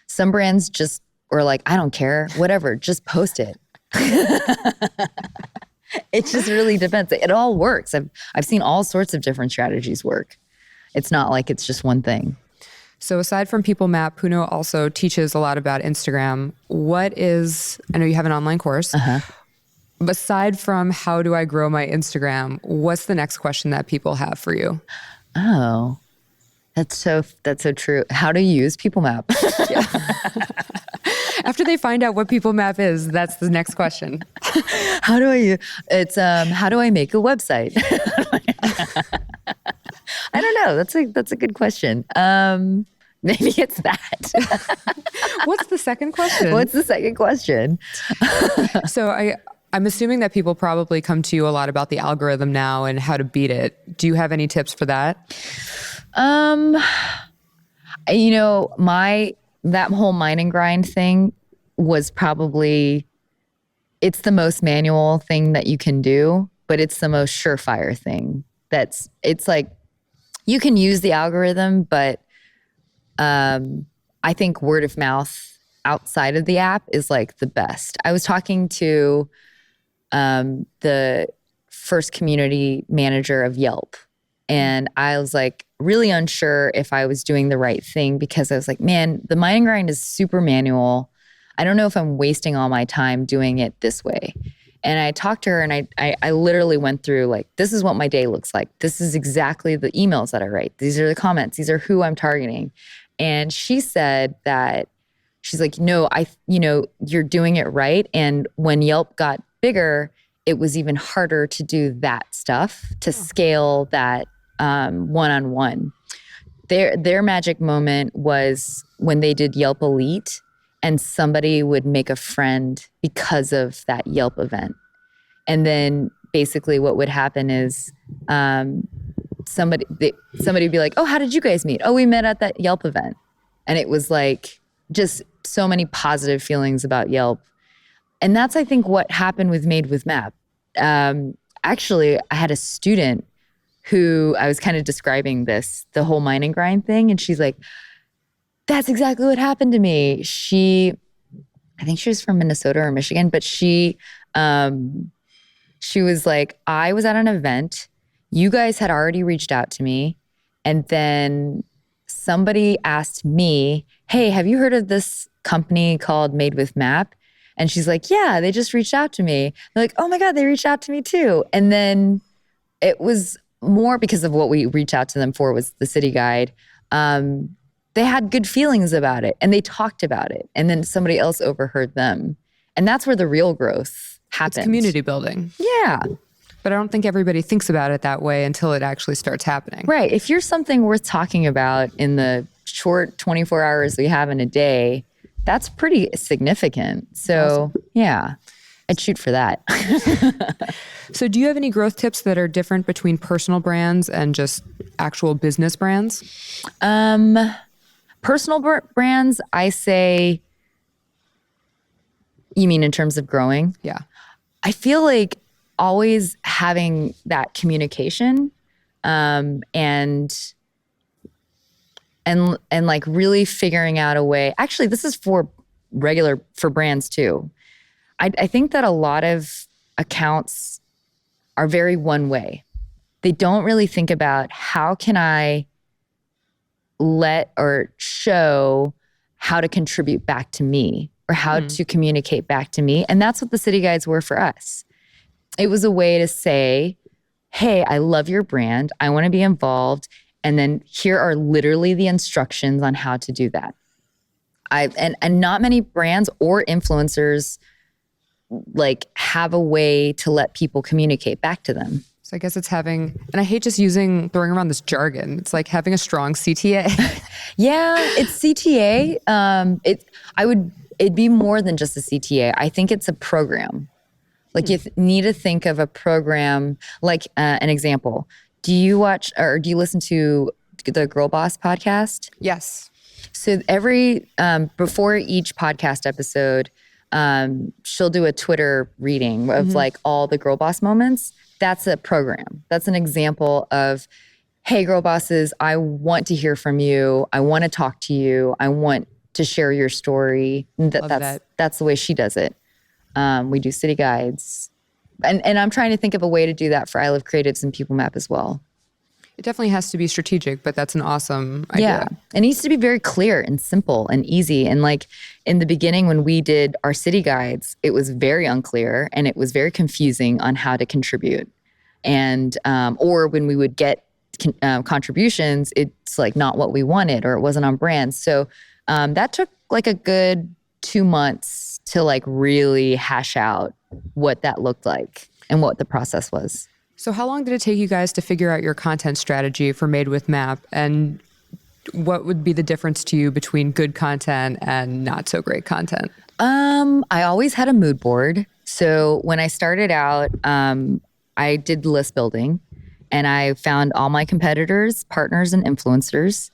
Some brands just are like, I don't care, whatever, just post it. It just really depends. It all works. I've seen all sorts of different strategies work. It's not like it's just one thing. So aside from People Map, Puno also teaches a lot about Instagram. I know you have an online course. Aside from how do I grow my Instagram, what's the next question that people have for you? Oh, that's so true. How to use People Map. After they find out what People Map is, that's the next question. How do I make a website? I don't know. That's a good question. Maybe it's that. What's the second question? So I'm assuming that people probably come to you a lot about the algorithm now and how to beat it. Do you have any tips for that? That whole mine and grind thing was probably, it's the most manual thing that you can do, but it's the most surefire thing. It's like, you can use the algorithm, but I think word of mouth outside of the app is like the best. I was talking to the first community manager of Yelp, and I was like really unsure if I was doing the right thing, because I was like, man, the mine and grind is super manual. I don't know if I'm wasting all my time doing it this way. And I talked to her, and I literally went through like, this is what my day looks like. This is exactly the emails that I write. These are the comments. These are who I'm targeting. And she said that, she's like, no, you're doing it right. And when Yelp got bigger, it was even harder to do that stuff, to scale that one-on-one. Their magic moment was when they did Yelp Elite, and somebody would make a friend because of that Yelp event. And then basically what would happen is somebody would be like, oh, how did you guys meet? Oh, we met at that Yelp event. And it was like just so many positive feelings about Yelp. And that's, I think, what happened with Made with Map. Actually, I had a student who I was kind of describing the whole mine and grind thing. And she's like, that's exactly what happened to me. I think she was from Minnesota or Michigan, but she was like, I was at an event. You guys had already reached out to me. And then somebody asked me, hey, have you heard of this company called Made with Map? And she's like, yeah, they just reached out to me. They're like, oh my God, they reached out to me too. And then it was more because of what we reached out to them for was the city guide. They had good feelings about it and they talked about it. And then somebody else overheard them. And that's where the real growth happens. It's community building. Yeah. But I don't think everybody thinks about it that way until it actually starts happening. Right. If you're something worth talking about in the short 24 hours we have in a day, that's pretty significant. So, awesome. Yeah, I'd shoot for that. So do you have any growth tips that are different between personal brands and just actual business brands? Personal brands, I say, you mean in terms of growing? Yeah. I feel like always having that communication and like really figuring out a way. Actually, this is for brands too. I think that a lot of accounts are very one way. They don't really think about how can I let or show how to contribute back to me or how to communicate back to me. And that's what the city guides were for us. It was a way to say, hey, I love your brand. I want to be involved. And then here are literally the instructions on how to do that. And not many brands or influencers like have a way to let people communicate back to them. So I guess it's having, and I hate just throwing around this jargon. It's like having a strong CTA. Yeah, it's CTA. It'd be more than just a CTA. I think it's a program. Like you need to think of a program, like an example. Do you watch or do you listen to the Girl Boss podcast? Yes. So before each podcast episode, she'll do a Twitter reading of like all the Girl Boss moments. That's a program. That's an example of, hey, Girl Bosses, I want to hear from you. I want to talk to you. I want to share your story. That's the way she does it. We do city guides. And I'm trying to think of a way to do that for I Love Creatives and People Map as well. It definitely has to be strategic, but that's an awesome idea. Yeah. It needs to be very clear and simple and easy. And like in the beginning when we did our city guides, it was very unclear and it was very confusing on how to contribute. And or when we would get contributions, it's like not what we wanted or it wasn't on brand. So that took like a good 2 months to like really hash out what that looked like and what the process was. So how long did it take you guys to figure out your content strategy for Made with Map? And what would be the difference to you between good content and not so great content? I always had a mood board. So when I started out, I did list building and I found all my competitors, partners, and influencers.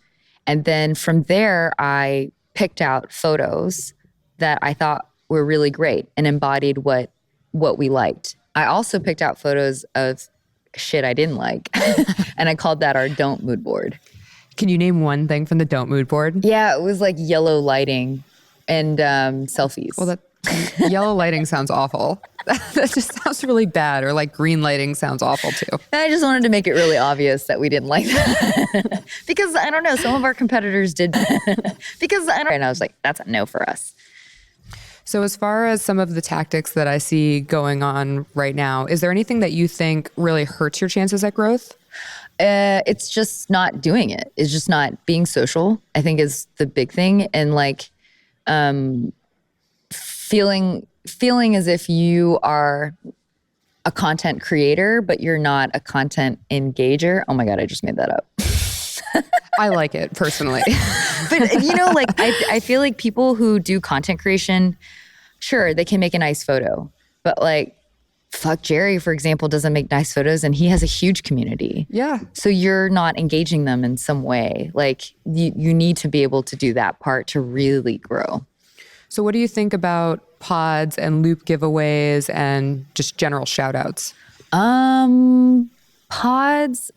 And then from there, I picked out photos that I thought were really great and embodied what we liked. I also picked out photos of shit I didn't like. And I called that our don't mood board. Can you name one thing from the don't mood board? Yeah, it was like yellow lighting and selfies. Well, that yellow lighting sounds awful. That just sounds really bad. Or like green lighting sounds awful too. And I just wanted to make it really obvious that we didn't like that. Because I don't know, some of our competitors did. And I was like, that's a no for us. So as far as some of the tactics that I see going on right now, is there anything that you think really hurts your chances at growth? It's just not doing it. It's just not being social, I think is the big thing. And like feeling as if you are a content creator, but you're not a content engager. Oh my God, I just made that up. I like it personally. But you know, like I feel like people who do content creation, sure, they can make a nice photo, but like Fuck Jerry, for example, doesn't make nice photos and he has a huge community. Yeah. So you're not engaging them in some way. Like you need to be able to do that part to really grow. So what do you think about pods and loop giveaways and just general shout outs? Pods,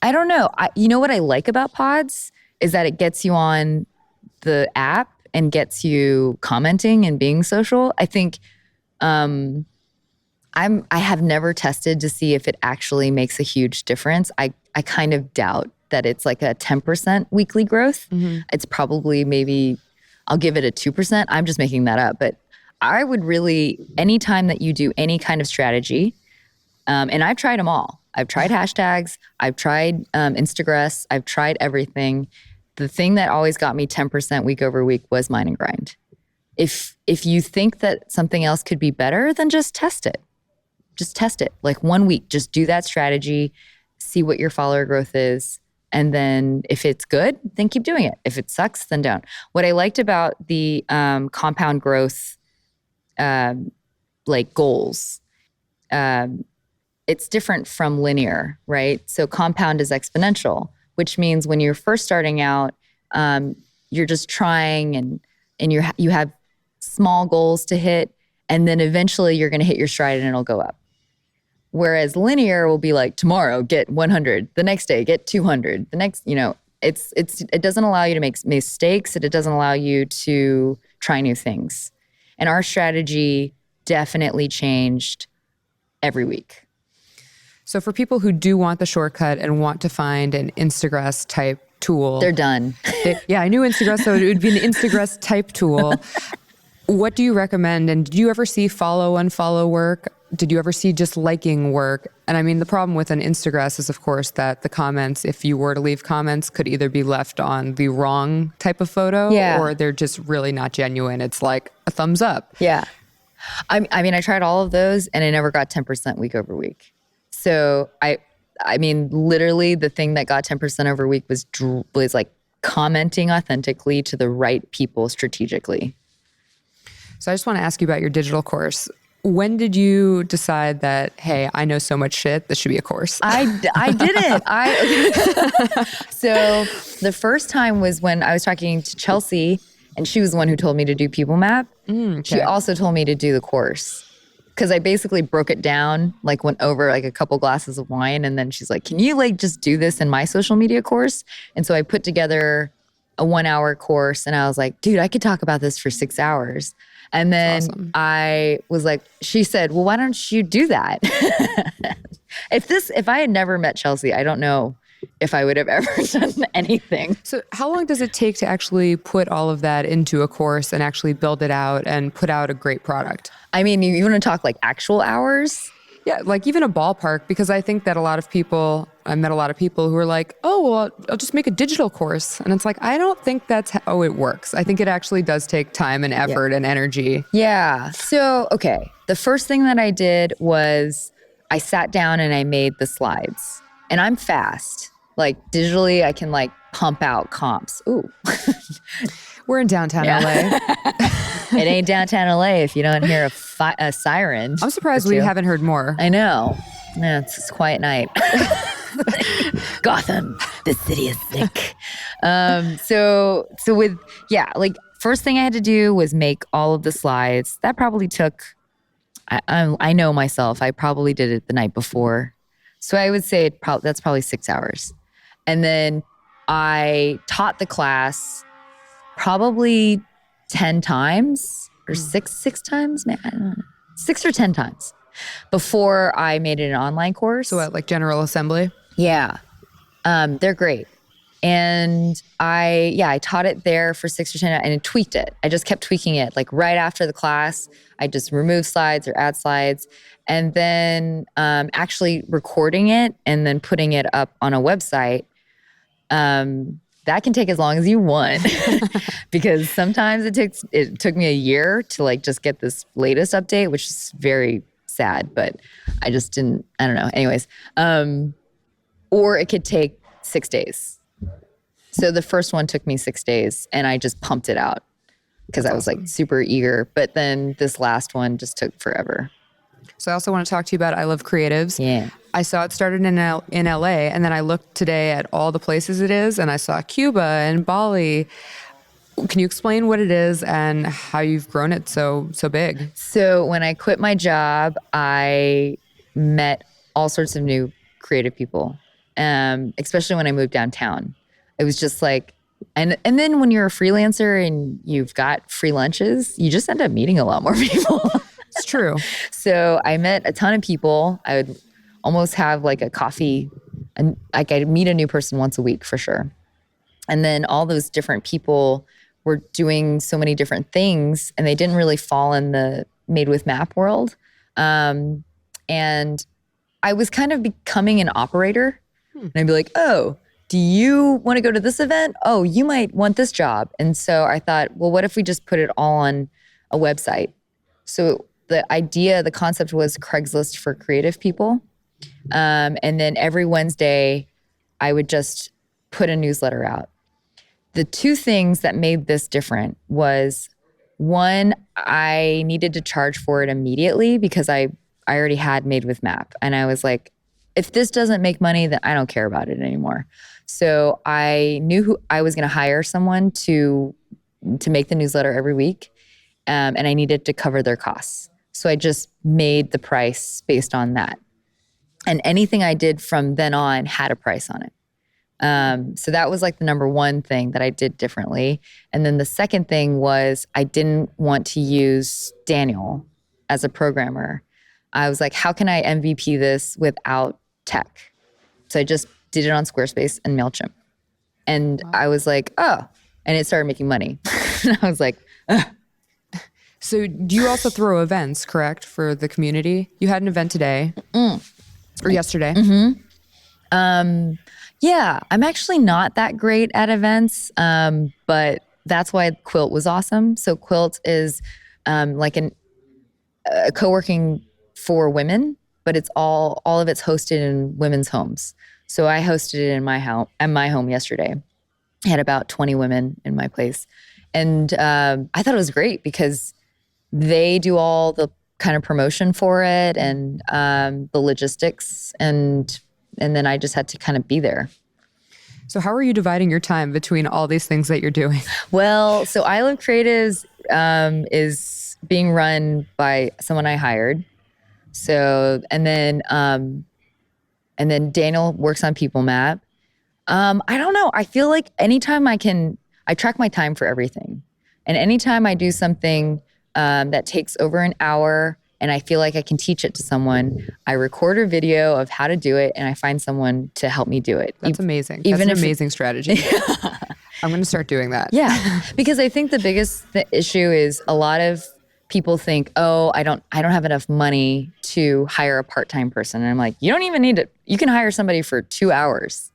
I don't know. You know what I like about pods is that it gets you on the app and gets you commenting and being social. I think I have never tested to see if it actually makes a huge difference. I kind of doubt that it's like a 10% weekly growth. Mm-hmm. It's probably maybe, I'll give it a 2%. I'm just making that up. But I would really, anytime that you do any kind of strategy, and I've tried them all. I've tried hashtags. I've tried Instagress. I've tried everything. The thing that always got me 10% week over week was Mine and Grind. If you think that something else could be better, then just test it. Just test it. Like 1 week, just do that strategy, see what your follower growth is. And then if it's good, then keep doing it. If it sucks, then don't. What I liked about the compound growth like goals, it's different from linear, right? So compound is exponential, which means when you're first starting out, you're just trying and you have small goals to hit, and then eventually you're going to hit your stride and it'll go up. Whereas linear will be like tomorrow get 100, the next day get 200, the next, it doesn't allow you to make mistakes. It doesn't allow you to try new things. And our strategy definitely changed every week. So for people who do want the shortcut and want to find an Instagress type tool. They're done. Yeah, I knew Instagress, so it would be an Instagress type tool. What do you recommend? And did you ever see follow, unfollow work? Did you ever see just liking work? And I mean, the problem with an Instagress is, of course, that the comments, if you were to leave comments, could either be left on the wrong type of photo or they're just really not genuine. It's like a thumbs up. Yeah. I mean, I tried all of those and I never got 10% week over week. So I mean, literally the thing that got 10% over week was like commenting authentically to the right people strategically. So I just want to ask you about your digital course. When did you decide that, hey, I know so much shit, this should be a course? I didn't. So the first time was when I was talking to Chelsea, and she was the one who told me to do People Map. Okay. She also told me to do the course because I basically broke it down, like went over like a couple glasses of wine, and then she's like, can you like just do this in my social media course? And so I put together a 1 hour course, and I was like, dude, I could talk about this for 6 hours. And then awesome. I was like, she said, well, why don't you do that? If I had never met Chelsea, I don't know if I would have ever done anything. So how long does it take to actually put all of that into a course and actually build it out and put out a great product? I mean, you want to talk like actual hours? Yeah, like even a ballpark, because I think that I met a lot of people who are like, oh, well, I'll just make a digital course. And it's like, I don't think that's how it works. I think it actually does take time and effort and energy. Yeah. So, okay. The first thing that I did was I sat down and I made the slides. And I'm fast. Like digitally, I can like pump out comps. Ooh. We're in downtown LA. It ain't downtown LA if you don't hear a siren. I'm surprised we haven't heard more. I know. Yeah, it's a quiet night. Gotham, the city is sick. First thing I had to do was make all of the slides. That probably took, I know myself, I probably did it the night before. So I would say that's probably 6 hours. And then I taught the class probably 10 times or six times, man, I don't know. 6 or 10 times before I made it an online course. So what, like General Assembly? Yeah. They're great. And I taught it there for 6 or 10 and tweaked it. I just kept tweaking it. Like right after the class, I just remove slides or add slides. And then actually recording it and then putting it up on a website, that can take as long as you want because sometimes it took me a year to like just get this latest update, which is very sad, but I just didn't, I don't know. Anyways, or it could take 6 days. So the first one took me 6 days and I just pumped it out because I was like super eager. But then this last one just took forever. So I also want to talk to you about I Love Creatives. Yeah. I saw it started in LA, and then I looked today at all the places it is, and I saw Cuba and Bali. Can you explain what it is and how you've grown it so big? So when I quit my job, I met all sorts of new creative people, especially when I moved downtown. It was just like, and then when you're a freelancer and you've got free lunches, you just end up meeting a lot more people. It's true. So I met a ton of people. I would almost have like a coffee, and like I'd meet a new person once a week for sure. And then all those different people were doing so many different things, and they didn't really fall in the Made with Map world. And I was kind of becoming an operator. And I'd be like, oh, do you want to go to this event? Oh, you might want this job. And so I thought, well, what if we just put it all on a website? So the concept was Craigslist for creative people. And then every Wednesday, I would just put a newsletter out. The two things that made this different was, one, I needed to charge for it immediately because I already had Made with Map. And I was like, if this doesn't make money, then I don't care about it anymore. So I knew I was going to hire someone to make the newsletter every week. And I needed to cover their costs. So I just made the price based on that. And anything I did from then on had a price on it. So that was like the number one thing that I did differently. And then the second thing was I didn't want to use Daniel as a programmer. I was like, how can I MVP this without tech? So I just did it on Squarespace and MailChimp. And I was like, oh, and it started making money. And I was like, ugh. So do you also throw events, correct, for the community? You had an event today or yesterday. Yeah, I'm actually not that great at events, but that's why Quilt was awesome. So Quilt is like a co-working for women, but it's all of it's hosted in women's homes. So I hosted it in my home yesterday. I had about 20 women in my place, and I thought it was great because they do all the kind of promotion for it and the logistics, and then I just had to kind of be there. So how are you dividing your time between all these things that you're doing? Well, so I Love Creatives is being run by someone I hired. So and then Daniel works on People Map. I don't know. I feel like anytime I track my time for everything, and anytime I do something that takes over an hour and I feel like I can teach it to someone, I record a video of how to do it and I find someone to help me do it. That's amazing. That's an amazing strategy. I'm going to start doing that. Yeah, because I think the biggest issue is a lot of people think, oh, I don't have enough money to hire a part-time person. And I'm like, you don't even need to, you can hire somebody for 2 hours.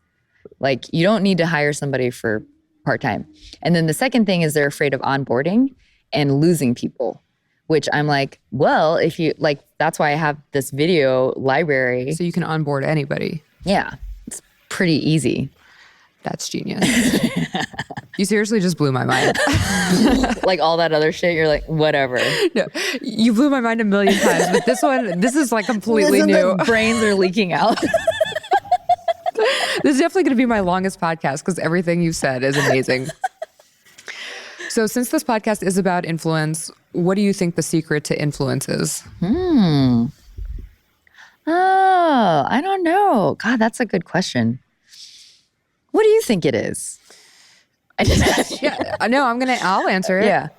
Like, you don't need to hire somebody for part-time. And then the second thing is they're afraid of onboarding and losing people, which I'm like, well, if you like, that's why I have this video library. So you can onboard anybody. Yeah, it's pretty easy. That's genius. You seriously just blew my mind. Like all that other shit, you're like, whatever. No, you blew my mind a million times, but this is like completely new. The brains are leaking out. This is definitely going to be my longest podcast because everything you said is amazing. So since this podcast is about influence, what do you think the secret to influence is? Oh, I don't know. God, that's a good question. What do you think it is? Yeah, no, I'll answer it. Yeah.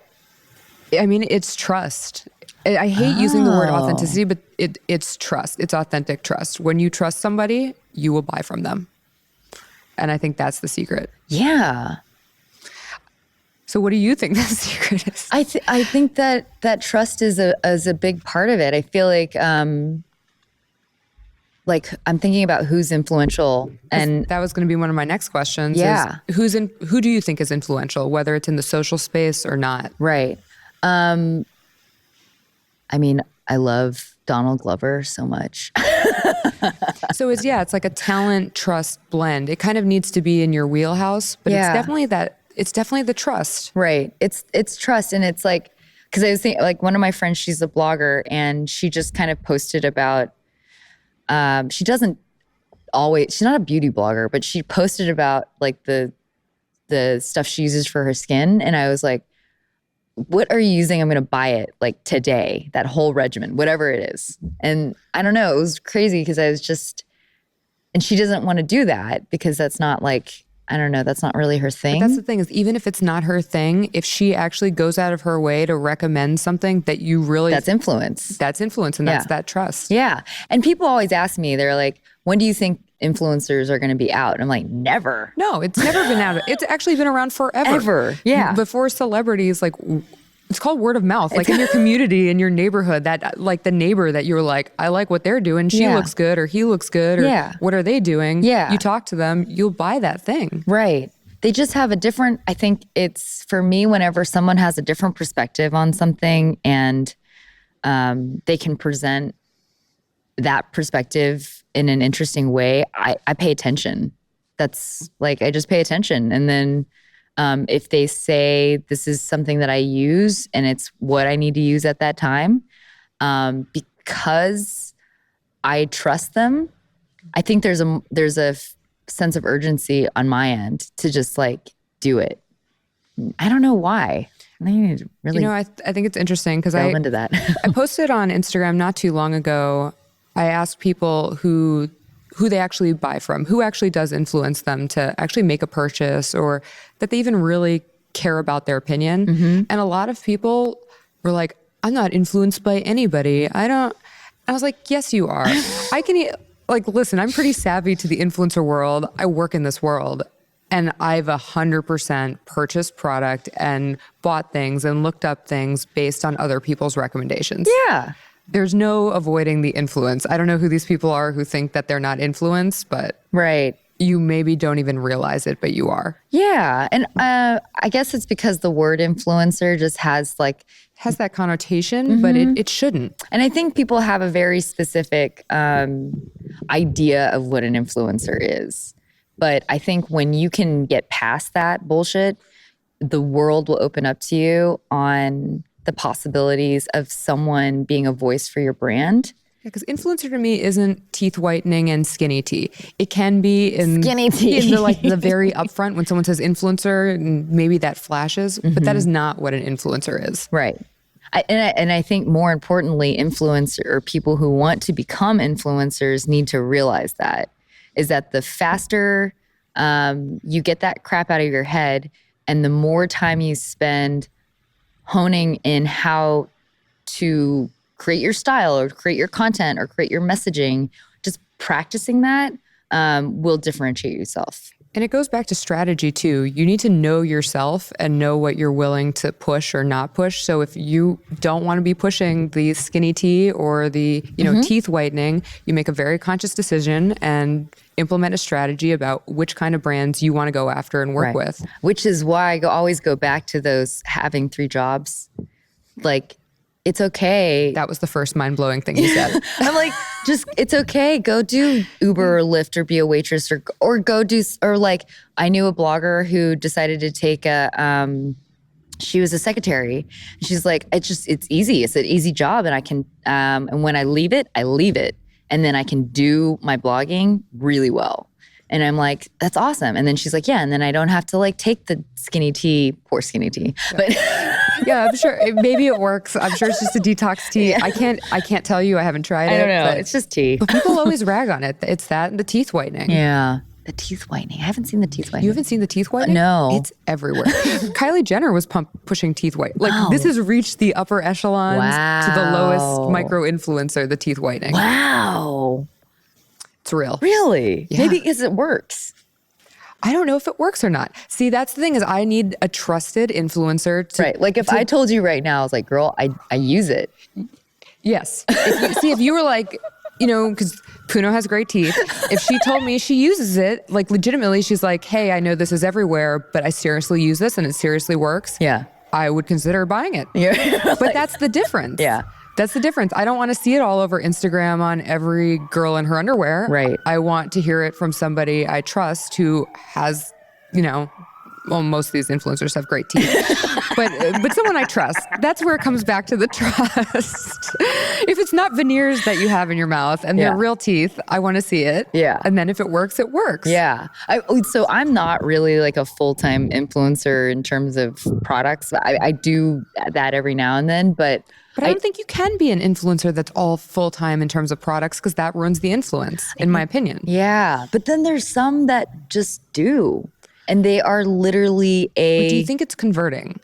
I mean, it's trust. I hate using the word authenticity, but it's trust. It's authentic trust. When you trust somebody, you will buy from them. And I think that's the secret. Yeah. So what do you think the secret is? I think that trust is a big part of it. I feel like I'm thinking about who's influential, and that was going to be one of my next questions. Yeah. Who do you think is influential, whether it's in the social space or not? Right. I mean, I love Donald Glover so much. So it's like a talent trust blend. It kind of needs to be in your wheelhouse, but it's definitely the trust. Right. It's trust, and it's like Because I was thinking, like, one of my friends, she's a blogger, and she just kind of posted about, she doesn't always, she's not a beauty blogger, but she posted about like the stuff she uses for her skin. And I was like, what are you using? I'm going to buy it like today, that whole regimen, whatever it is. And I don't know, it was crazy because I was just, and she doesn't want to do that because that's not like, I don't know, that's not really her thing. But that's the thing is, even if it's not her thing, if she actually goes out of her way to recommend something that you really... That's influence. That's influence, and that's that trust. Yeah. And people always ask me, they're like, when do you think influencers are going to be out? And I'm like, never. No, it's never been out. It's actually been around forever. Ever. Yeah. Before celebrities, like... It's called word of mouth. Like in your community, in your neighborhood, that like the neighbor that you're like, I like what they're doing. She looks good, or he looks good, or what are they doing? Yeah. You talk to them, you'll buy that thing. Right. They just have a different, I think it's for me, whenever someone has a different perspective on something and they can present that perspective in an interesting way, I pay attention. That's like, I just pay attention. And then if they say this is something that I use and it's what I need to use at that time, because I trust them, I think there's a sense of urgency on my end to just like do it. I don't know why. I need to really, I think it's interesting because delve into that. I posted on Instagram not too long ago. I asked people who they actually buy from, who actually does influence them to actually make a purchase, or that they even really care about their opinion. Mm-hmm. And a lot of people were like, I'm not influenced by anybody. I was like, yes, you are. Listen, I'm pretty savvy to the influencer world. I work in this world, and I've 100% purchased product and bought things and looked up things based on other people's recommendations. Yeah. There's no avoiding the influence. I don't know who these people are who think that they're not influenced, but right. You maybe don't even realize it, but you are. Yeah. And I guess it's because the word influencer just has that connotation, but it shouldn't. And I think people have a very specific idea of what an influencer is. But I think when you can get past that bullshit, the world will open up to you on the possibilities of someone being a voice for your brand. Yeah, because influencer to me isn't teeth whitening and skinny tea. It can be in skinny tea, in the very upfront when someone says influencer, and maybe that flashes, but that is not what an influencer is. Right. I think more importantly, influencer or people who want to become influencers need to realize that the faster you get that crap out of your head, and the more time you spend honing in how to create your style or create your content or create your messaging, just practicing that will differentiate yourself. And it goes back to strategy too. You need to know yourself and know what you're willing to push or not push. So if you don't want to be pushing the skinny tea or the teeth whitening, you make a very conscious decision and implement a strategy about which kind of brands you want to go after and work with. Which is why I always go back to those having 3 jobs. Like, it's okay. That was the first mind-blowing thing you said. I'm like, just, it's okay. Go do Uber or Lyft or be a waitress or go do, or like, I knew a blogger who decided to take she was a secretary. She's like, it's easy. It's an easy job. And I can, and when I leave it. And then I can do my blogging really well. And I'm like, that's awesome. And then she's like, yeah. And then I don't have to like take the skinny tea, poor skinny tea. But yeah, I'm sure maybe it works. I'm sure it's just a detox tea. Yeah. I can't tell you. I haven't tried it. I don't know. It's just tea. But people always rag on it. It's that and the teeth whitening. Yeah. The teeth whitening. I haven't seen the teeth whitening. You haven't seen the teeth whitening? No. It's everywhere. Kylie Jenner was pushing teeth white. Like this has reached the upper echelons to the lowest micro influencer, the teeth whitening. Wow. It's real. Really? Yeah. Maybe because it works. I don't know if it works or not. See, that's the thing is I need a trusted influencer to... Right. Like if I told you right now, I was like, girl, I use it. Yes. If you were like, because Puno has great teeth. If she told me she uses it, like legitimately, she's like, hey, I know this is everywhere, but I seriously use this and it seriously works. Yeah. I would consider buying it. Yeah. But that's the difference. Yeah. That's the difference. I don't want to see it all over Instagram on every girl in her underwear. Right. I want to hear it from somebody I trust who has, well, most of these influencers have great teeth, but someone I trust. That's where it comes back to the trust. If it's not veneers that you have in your mouth and they're real teeth, I want to see it. Yeah. And then if it works, it works. Yeah. So I'm not really like a full-time influencer in terms of products. I do that every now and then, but I don't think you can be an influencer that's all full-time in terms of products because that ruins the influence, in my opinion. Yeah. But then there's some that just do. And they are literally But do you think it's converting?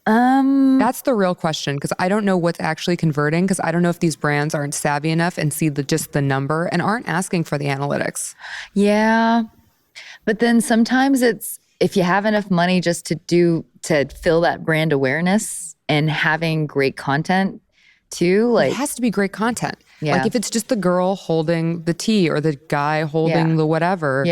That's the real question, because I don't know what's actually converting, because I don't know if these brands aren't savvy enough and see just the number and aren't asking for the analytics. Yeah. But then sometimes it's, if you have enough money just to fill that brand awareness and having great content too, like it has to be great content. Yeah. Like if it's just the girl holding the tea or the guy holding the whatever,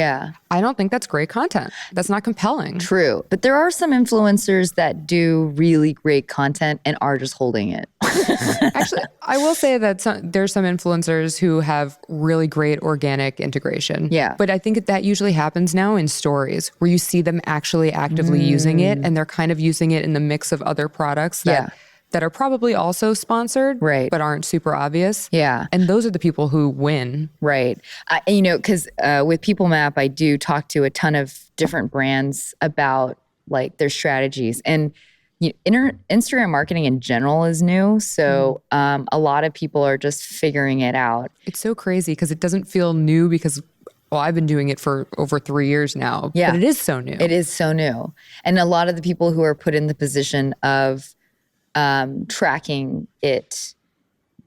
I don't think that's great content. That's not compelling. True. But there are some influencers that do really great content and are just holding it. Actually, I will say that there's some influencers who have really great organic integration. Yeah. But I think that usually happens now in stories where you see them actually actively using it, and they're kind of using it in the mix of other products that are probably also sponsored, but aren't super obvious. Yeah. And those are the people who win. Right. Because with People Map, I do talk to a ton of different brands about like their strategies. And Instagram marketing in general is new. So a lot of people are just figuring it out. It's so crazy because it doesn't feel new because I've been doing it for over 3 years now. Yeah. But it is so new. It is so new. And a lot of the people who are put in the position of tracking it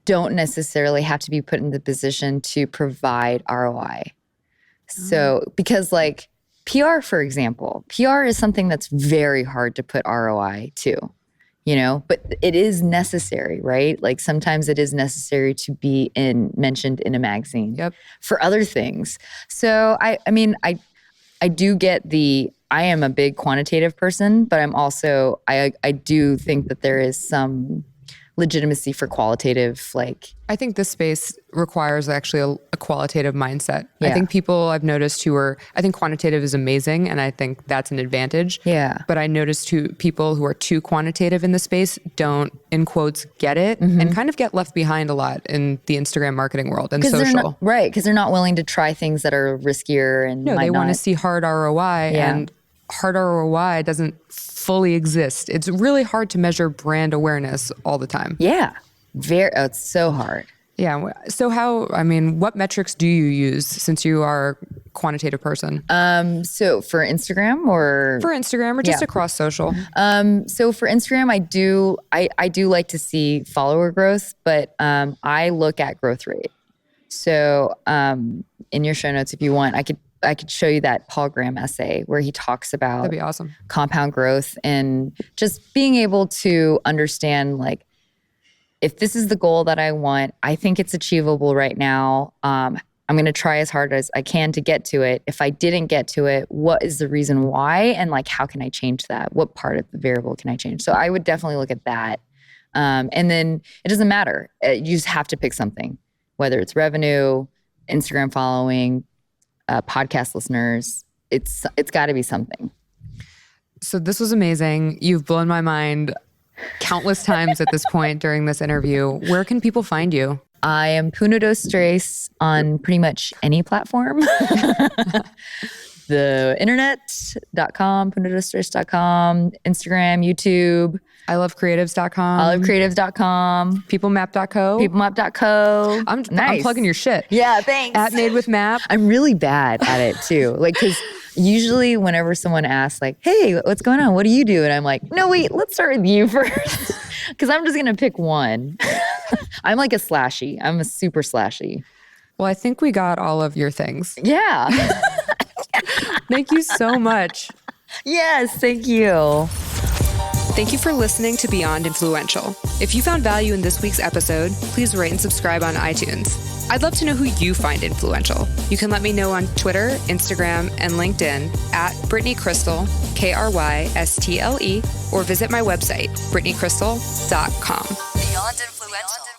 don't necessarily have to be put in the position to provide ROI. So, because like PR, for example, PR is something that's very hard to put ROI to, but it is necessary, right? Like sometimes it is necessary to be mentioned in a magazine for other things. So I do get I am a big quantitative person, but I'm also, I do think that there is some legitimacy for qualitative, like. I think this space requires actually a qualitative mindset. Yeah. I think people I've noticed I think quantitative is amazing, and I think that's an advantage. Yeah. But I noticed people who are too quantitative in the space don't, in quotes, get it, and kind of get left behind a lot in the Instagram marketing world and social. Because they're not willing to try things that are riskier and they want to see hard ROI, and hard ROI doesn't fully exist. It's really hard to measure brand awareness all the time. Yeah. It's so hard. Yeah. So what metrics do you use since you are a quantitative person? So for Instagram or? For Instagram or just across social? So for Instagram, I do like to see follower growth, but I look at growth rate. So in your show notes, if you want, I could show you that Paul Graham essay where he talks about that'd be awesome. Compound growth and just being able to understand, like, if this is the goal that I want, I think it's achievable right now. I'm going to try as hard as I can to get to it. If I didn't get to it, what is the reason why? And like, how can I change that? What part of the variable can I change? So I would definitely look at that. And then it doesn't matter. You just have to pick something, whether it's revenue, Instagram following, podcast listeners. It's got to be something. So this was amazing. You've blown my mind countless times at this point during this interview. Where can people find you? I am Puno dos Tres on pretty much any platform. The internet.com, punodostres.com, Instagram, YouTube. ilovecreatives.com. ilovecreatives.com. peoplemap.co. peoplemap.co. I'm plugging your shit. Yeah, thanks. At Made with Map. I'm really bad at it too. Like, because usually whenever someone asks like, hey, what's going on? What do you do? And I'm like, no, wait, let's start with you first. Because I'm just going to pick one. I'm like a slashy. I'm a super slashy. Well, I think we got all of your things. Yeah. Thank you so much. Yes, thank you. Thank you for listening to Beyond Influential. If you found value in this week's episode, please rate and subscribe on iTunes. I'd love to know who you find influential. You can let me know on Twitter, Instagram, and LinkedIn at Brittany Crystal, Krystle, or visit my website, brittanycrystal.com. Beyond Influential.